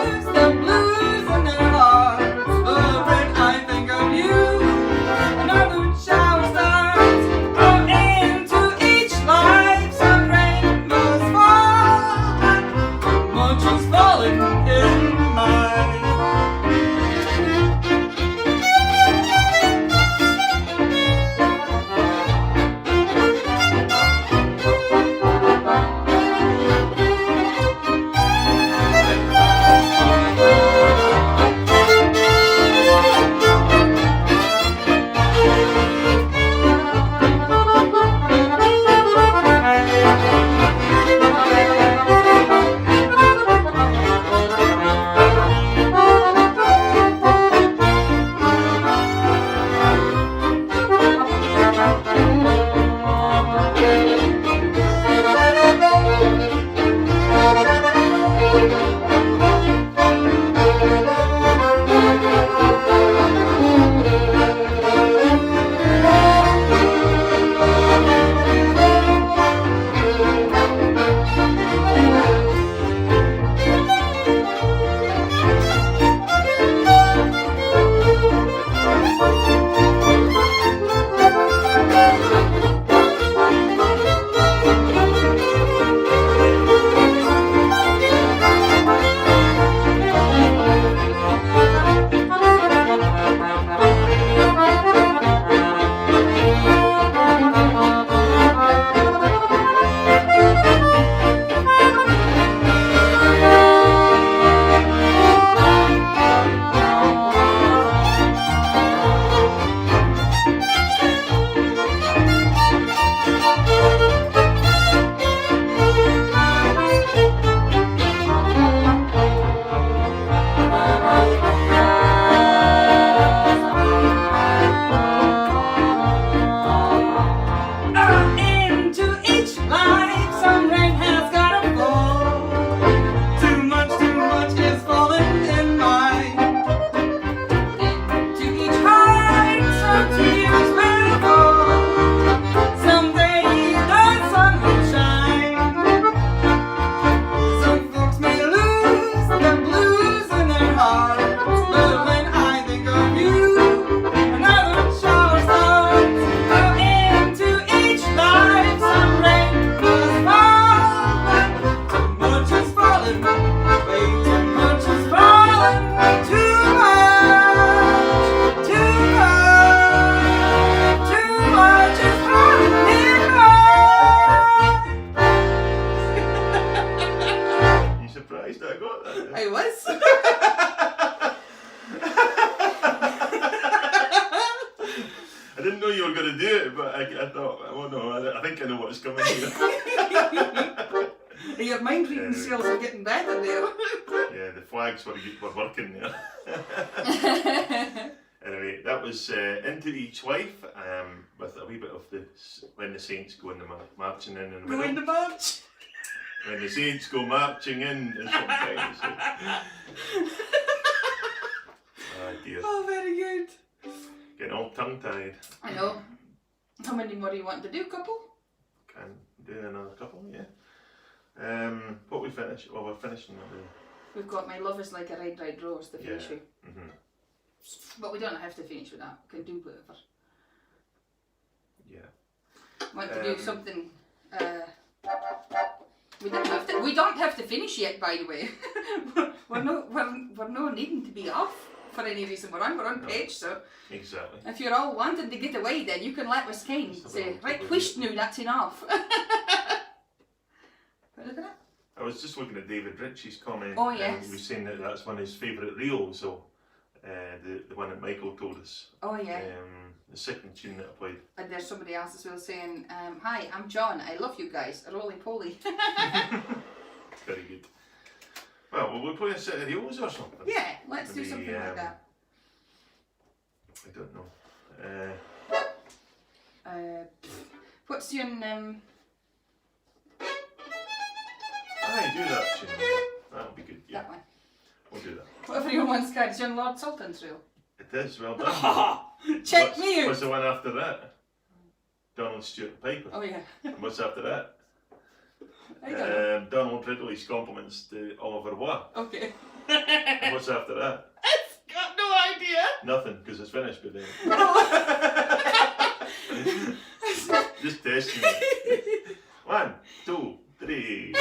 I know what's coming here. Your mind reading skills are getting better there. Yeah, the flags were working there. Anyway, that was Into Each Life, with a wee bit of when the Saints go in the marching in the middle. Go in the march. When the Saints go marching in, is what I'm trying to say. Oh dear. Oh, very good. Getting all tongue-tied. I know. How many more do you want to do? Couple? Can do another couple, yeah. What we finish? Well, we're finishing the... We've got My Love Is Like a Red, Red Rose to finish with. Mm-hmm. But we don't have to finish with that. We can do whatever. Yeah. Want to do something... We don't have to finish yet, by the way. we're not needing to be off for any reason. We're on page, so... Exactly. If you're all wanting to get away, then you can let us kind say, right, quish now, that's enough. But look at that. I was just looking at David Ritchie's comment. Oh, yes. And he was saying that that's one of his favourite reels, so the one that Michael told us. Oh, yeah. The second tune that I played. And there's somebody else as well saying, hi, I'm John, I love you guys, roly-poly. Very good. Well, will we play a set of reels or something? Yeah, let's do something like that. I don't know. What's your Aye, do that tune. That'll be good, yeah. That one. We'll do that. Whatever your one's called, it's on Lord Sultan's reel. It is, well done. Check me out! What's the one after that? Donald Stewart Piper. Oh yeah. And what's after that? I don't know. Donald Ridley's compliments to Oliver Waugh. Okay. And what's after that? I've got no idea. Nothing, because it's finished by then. Just testing you. 1, 2, 3.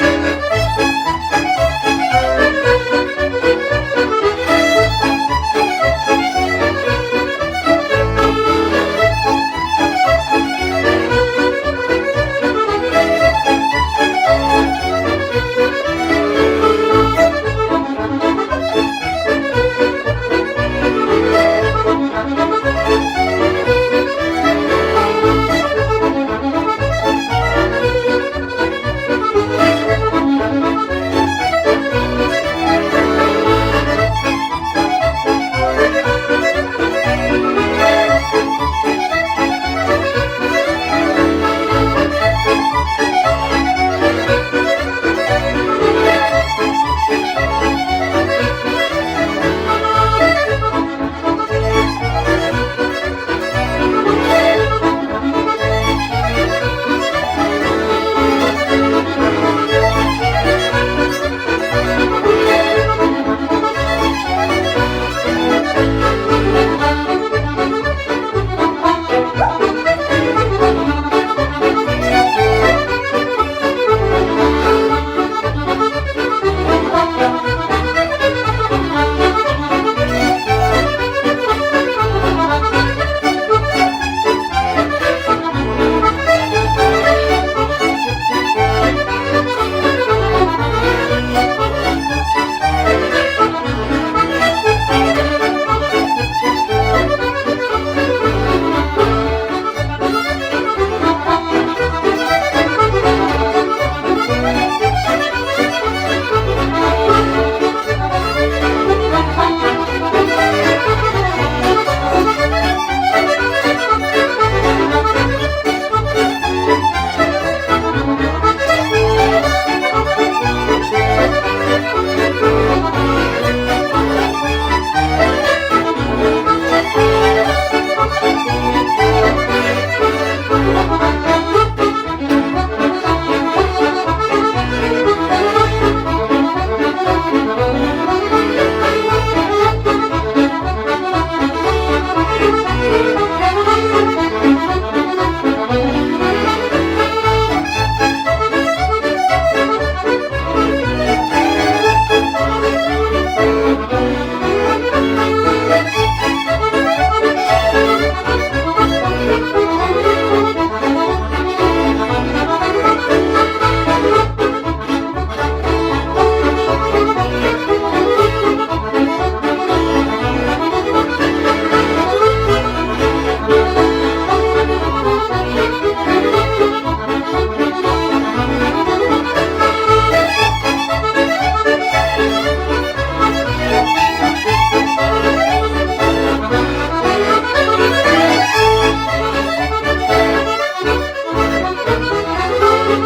I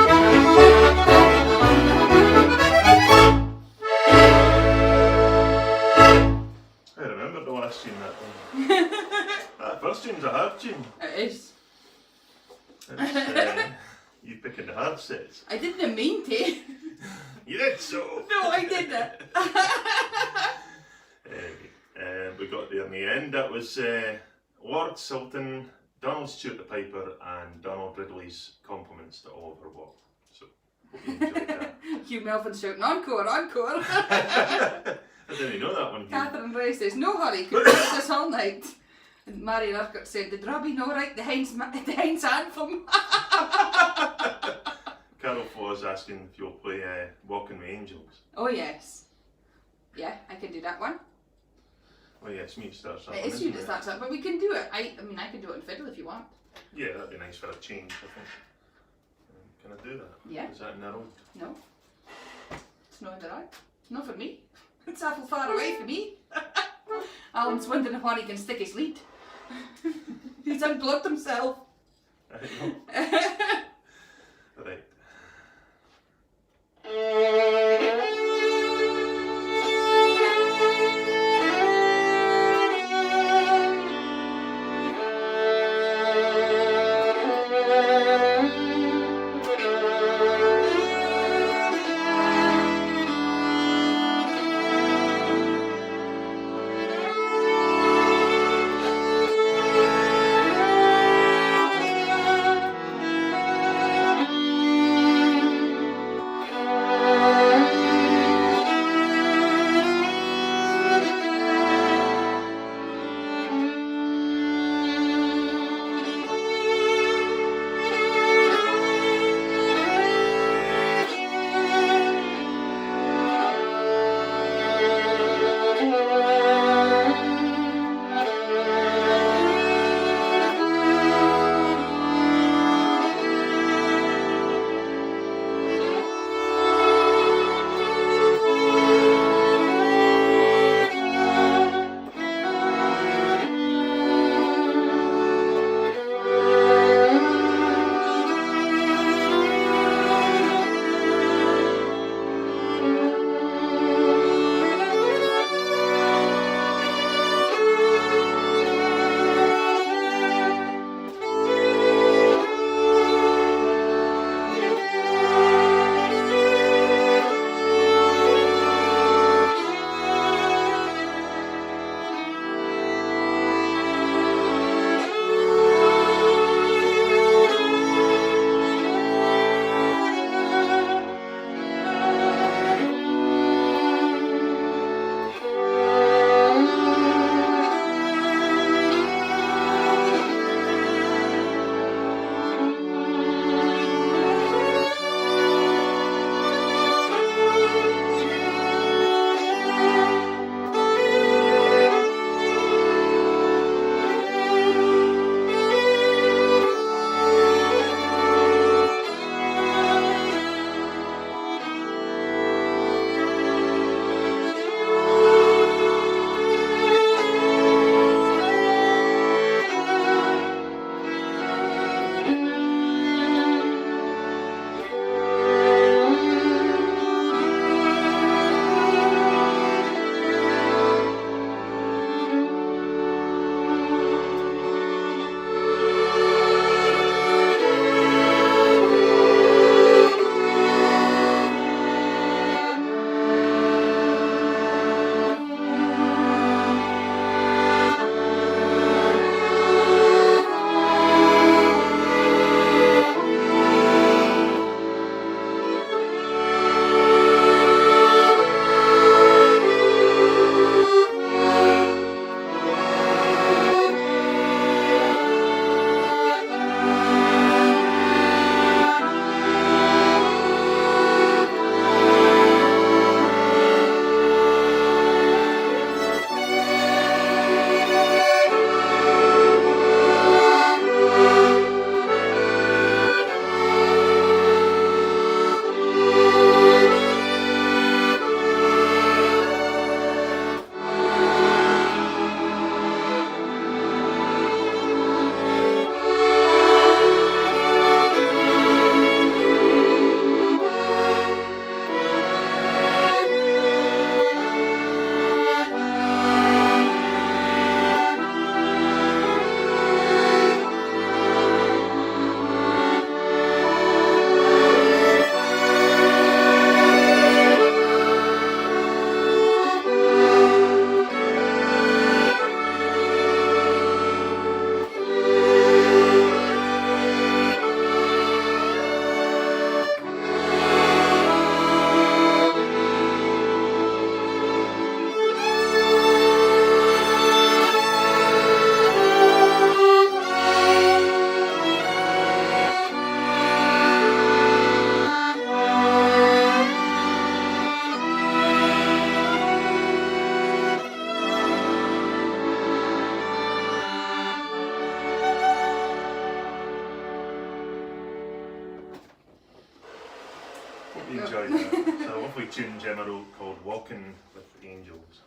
remember the last tune that one. That first tune's a hard tune. It is. It's, you picking the hard sets. I didn't mean to. You did so. No, I didn't. We got there in the end. That was Lord Sultan, Donald Stewart the Piper, and Donald Ridley's compliments to Oliver Watt. So, hope you enjoyed that. Hugh Melvin shouting, encore, encore. I didn't know that one. Hugh. Catherine Ray says, no hurry, could watch this all night. And Mary Urquhart said, did Robbie know right the Heinz anthem? Carol Flaw asking if you'll play Walking with Angels. Oh yes. Yeah, I can do that one. Oh yeah, it's me to start something. It is you that starts up, but we can do it. I mean, I can do it in fiddle if you want. Yeah, that'd be nice for a change, I think. Can I do that? Yeah. Is that in the road? No. It's not in the right. Not for me. It's awful far away for me. Alan's wondering when he can stick his lead. He's unplugged himself. I know. Right. Hope you enjoyed that. It's a lovely tune Gemma wrote called Walking with Angels.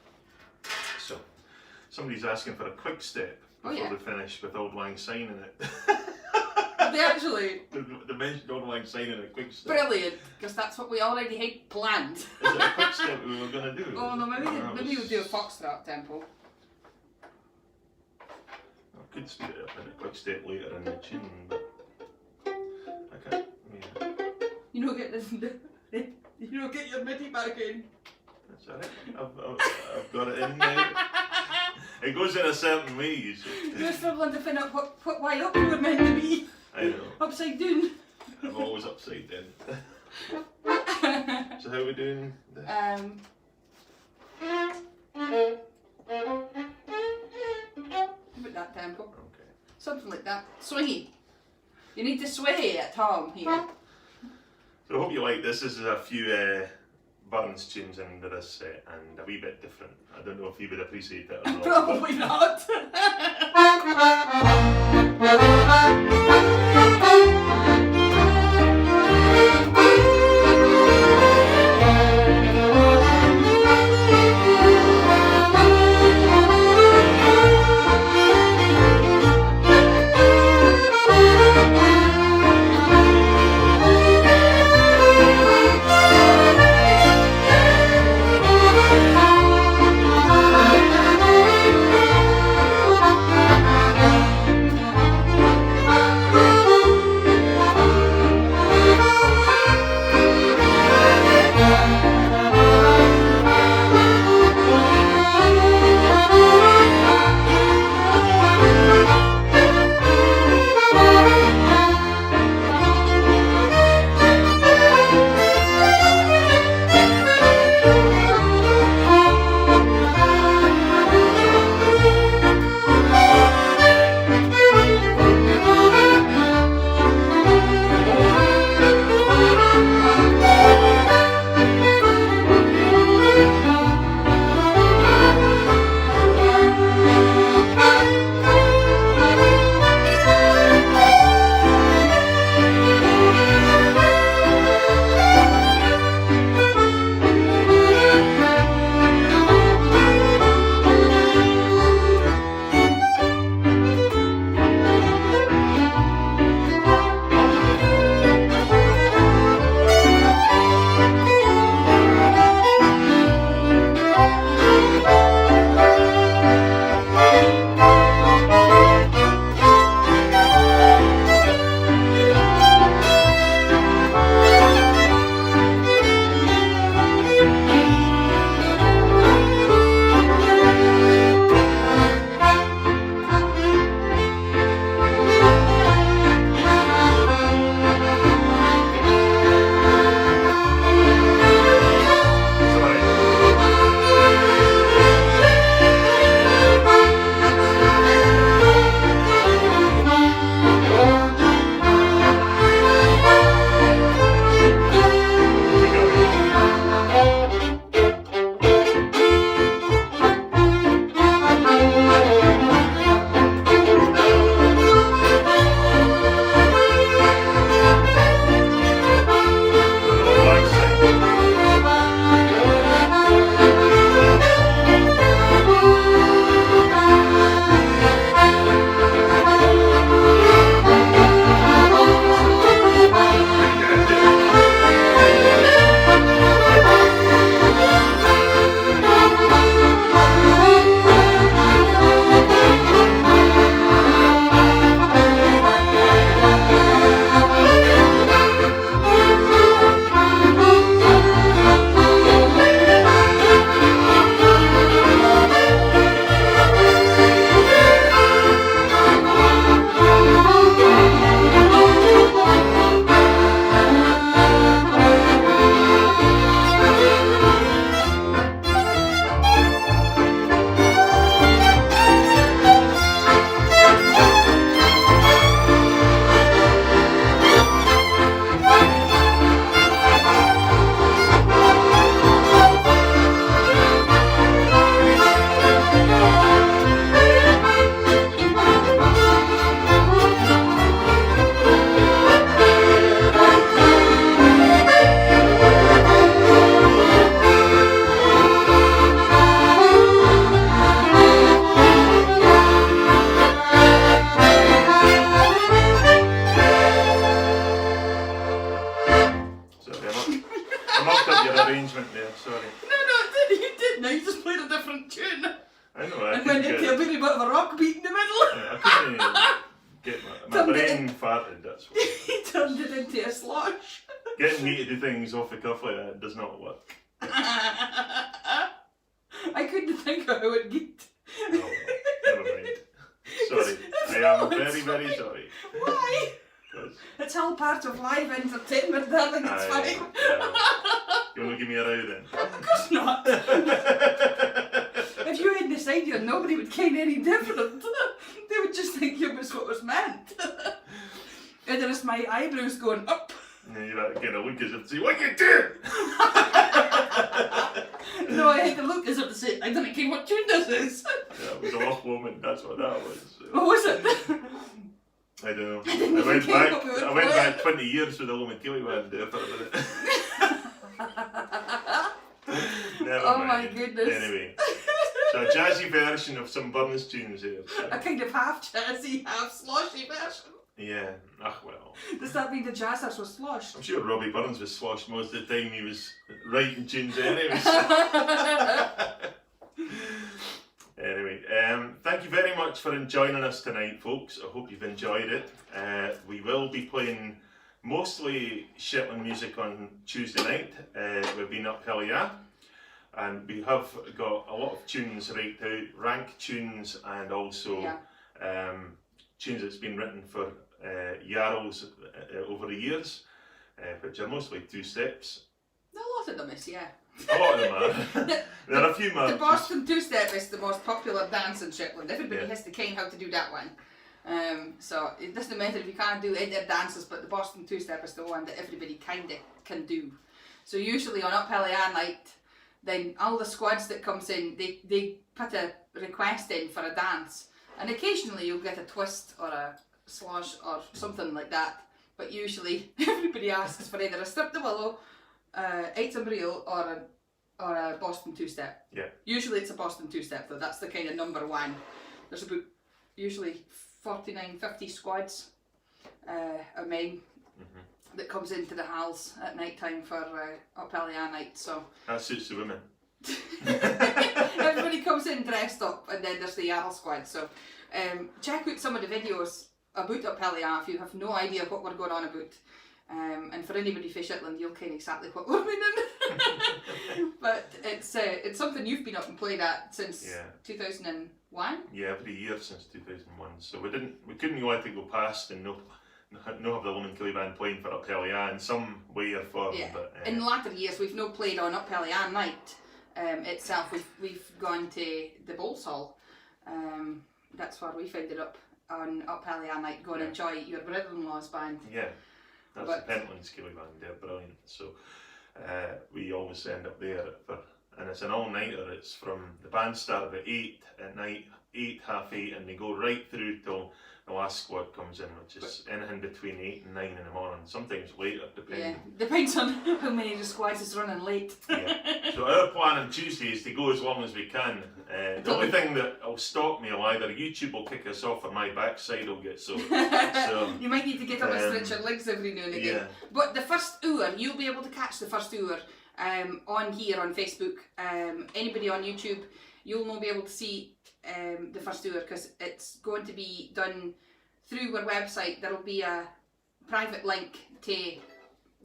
So, somebody's asking for a quick step before we finish with Old Lang Syne in it. They actually? They mentioned Old Lang Syne in a quick step. Brilliant, because that's what we already had planned. Is it a quick step we were going to do? Oh no, maybe we'll do a foxtrot tempo. I could speed it up in a quick step later in the tune, but I can't. Yeah. You don't get this. You don't get your MIDI back in. That's alright. I've got it in now. It goes in a certain way, you see. You're struggling to find out what way up you were meant to be. I know. Upside down. I'm always upside down. So how are we doing this? About that tempo. Okay. Something like that. Swingy. You need to sway at home here. So I hope you like this. This is a few Burns tunes into this set and a wee bit different. I don't know if you would appreciate it or not. Probably not. arrangement there, sorry. No, it didn't. You didn't. No, you just played a different tune. I know, I And went into a very bit of a rock beat in the middle. I couldn't get my brain farted, that's what. He turned it into a slosh. Getting me to do things off the cuff like that does not work. I couldn't think of how it get. Oh, never mind. Sorry. I am very, very sorry. Why? 'Cause It's all part of live entertainment, darling. It's fine. You want to give me a row then? Of course not. If you hadn't decided here, nobody would kind any different. They would just think it was what was meant. And there's my eyebrows going up. And you like get a look as if to say, what you do? No, I had to look as if to say, I don't care what tune this is. Yeah, it was a rough moment, that's what that was. What was it? I don't know. didn't I went even care what we were I went playing. back 20 years with the Lomond Ceilidh band there for a minute. Never Oh mind. my goodness. Anyway, so a jazzy version of some Burns tunes there. So. A kind of half jazzy, half sloshy version. Yeah, well. Does that mean the jazzers were sloshed? I'm sure Robbie Burns was sloshed most of the time he was writing tunes anyways. Anyway, thank you very much for joining us tonight, folks. I hope you've enjoyed it. We will be playing mostly Shetland music on Tuesday night. We've been up Hillia, and we have got a lot of tunes raked out, rank tunes, and also tunes that's been written for Yarrows over the years, which are mostly two steps. A lot of them is, yeah. A lot of them are. There are a few more. The Boston two-step is the most popular dance in Shetland. Everybody Yeah. has to kind how to do that one. So it doesn't matter if you can't do any dances, but the Boston two-step is the one that everybody kind of can do. So usually on Up Hillia night, then all the squads that comes in, they put a request in for a dance. And occasionally you'll get a twist or a slosh or something like that. But usually everybody asks for either a strip the willow, item reel, or a Boston two-step. Yeah. Usually it's a Boston two-step though. That's the kind of number one. There's about usually 49, 50 squads of men that comes into the halls at night time for Up Hillia night. So That suits the women. everybody comes in dressed up, and then there's the Yarrow squad. So check out some of the videos about Up Hillia if you have no idea what we're going on about. And for anybody from Shetland, you'll ken exactly what we're meaning. But it's something you've been up and played at since 2001. Yeah, every year since 2001. So we couldn't let it go past and no have the Lomond Ceilidh band playing for Up Hillia in some way or form. Yeah. But In latter years, we've not played on Up Hillia night itself. We've gone to the Bowls Hall. That's where we've ended up on Up Hillia night. Go and enjoy your brother-in-law's band. Yeah. That's the Pentland Ceilidh band, they're brilliant. So we always end up there and it's an all-nighter. It's from the band start at 8 at night, 8, half 8, and they go right through till the last squad comes in, which is anything between 8 and 9 in the morning, sometimes later depending. Yeah, depends on how many of the squads is running late. Yeah. So our plan on Tuesday is to go as long as we can. The only thing that will stop me will either YouTube will kick us off or my backside will get sore. So, you might need to get up and stretch your legs every now and again. Yeah. But the first hour, you'll be able to catch the first hour on here on Facebook. Anybody on YouTube, you'll not be able to see the first hour because it's going to be done through our website. There'll be a private link to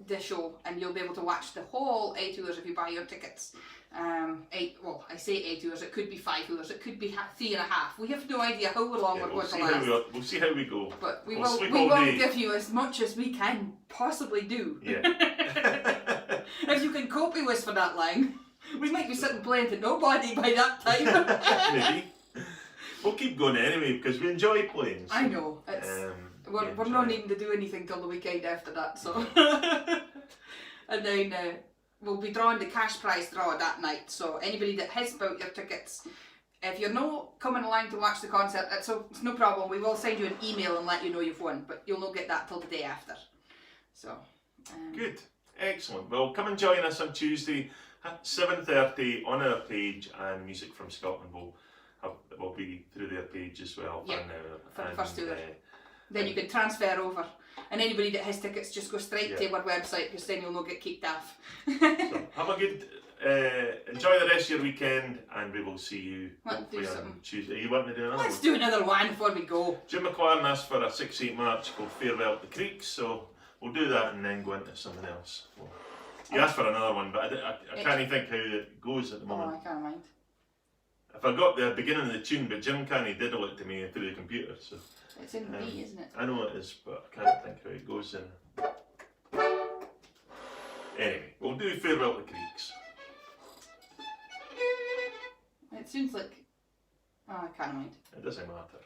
the show and you'll be able to watch the whole 8 hours if you buy your tickets. I say 8 hours, it could be 5 hours, it could be 3.5. We have no idea how long we're going to last. We'll see how we go. But we We'll will give you as much as we can possibly do. Yeah. If you can cope with us for that long, we might be sitting playing to nobody by that time. Maybe. We'll keep going anyway because we enjoy playing. So, I know. It's, we're not needing to do anything till the weekend after that. So, and then we'll be drawing the cash prize draw that night. So anybody that has bought your tickets, if you're not coming along to watch the concert, it's no problem. We will send you an email and let you know you've won, but you'll not get that till the day after. So. Good. Excellent. Well, come and join us on Tuesday at 7:30 on our page, and Music from Scotland will be through their page as well for an hour. For the first hour. Then you can transfer over And anybody that has tickets, just go straight to our website, because then you'll not get kicked off. So have a good, enjoy the rest of your weekend, and we will see you hopefully on Tuesday. Are you wanting to do another one? Let's do another one before we go. Jim McLaren asked for a 6-8 March called Farewell to the Creeks, so we'll do that and then go into something else. He asked for another one, but I can't even think how it goes at the moment. Oh, I can't mind. If I got the beginning of the tune, but Jim can't diddle it to me through the computer, so. It's in B, isn't it? I know it is, but I can't think how it goes in. Anyway, we'll do Farewell to the Creeks. It sounds like... Oh, I can't mind. It doesn't matter.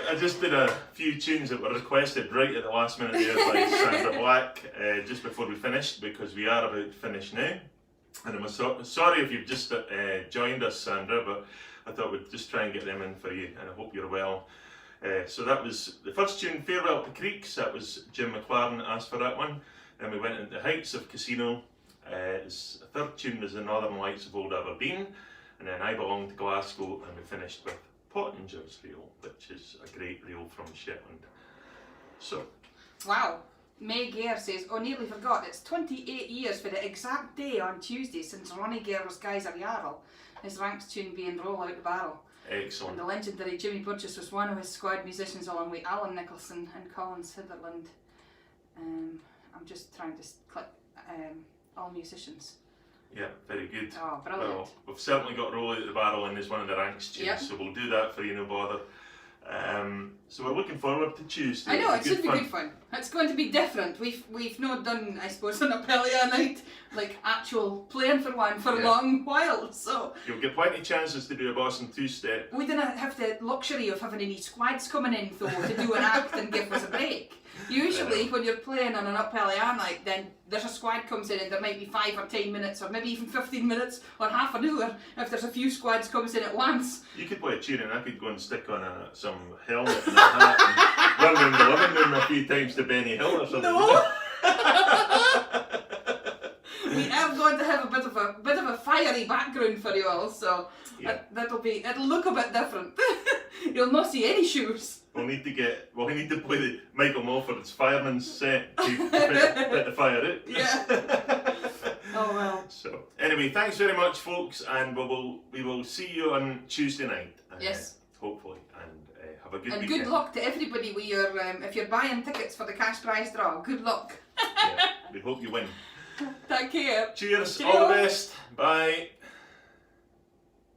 I just did a few tunes that were requested right at the last minute there by Sandra Black, just before we finished, because we are about to finish now. And I'm sorry if you've just joined us, Sandra, but I thought we'd just try and get them in for you, and I hope you're well. So that was the first tune, Farewell to Creeks. That was Jim McLaren that asked for that one. Then we went into Heights of Casino. The third tune was The Northern Lights of Old Aberdeen. And then I Belong to Glasgow, and we finished with Pottinger's Reel, which is a great reel from Shetland. So. Wow. May Gare says, oh, nearly forgot, it's 28 years for the exact day on Tuesday since Ronnie Gare was Geyser Jarl, his ranks tune being Roll Out the Barrel. Excellent. And the legendary Jimmy Burgess was one of his squad musicians along with Alan Nicholson and Colin Sutherland. I'm just trying to click all musicians. Yeah, very good. Oh, brilliant. Well, we've certainly got Roll Out the Barrel in as one of the ranks tunes, yep. So we'll do that for you, no bother. So we're looking forward to Tuesday. I know, it should be good fun. It's going to be different. We've not done, I suppose, an Apelia night, like actual playing for one for a long while, so... You'll get plenty of chances to do a Boston two-step. We didn't have the luxury of having any squads coming in, though, to do an act and give us a break. Usually, when you're playing on an Apelia night, then there's a squad comes in and there might be 5 or 10 minutes, or maybe even 15 minutes, or half an hour, if there's a few squads comes in at once. You could play a tune and I could go and stick on some helmet and a hat and run around the living room a few times to Benny Hill or something. No! We are going to have a bit of a fiery background for you all, so it'll look a bit different. You'll not see any shoes. We need to play the Michael Mulford's fireman's set to put the fire out. Yeah. Oh well. So anyway, thanks very much, folks, and we will see you on Tuesday night. Yes. Hopefully, and have a good weekend. And good luck to everybody with your if you're buying tickets for the cash prize draw. Good luck. Yeah, we hope you win. Take care. Cheers. All the best. Bye.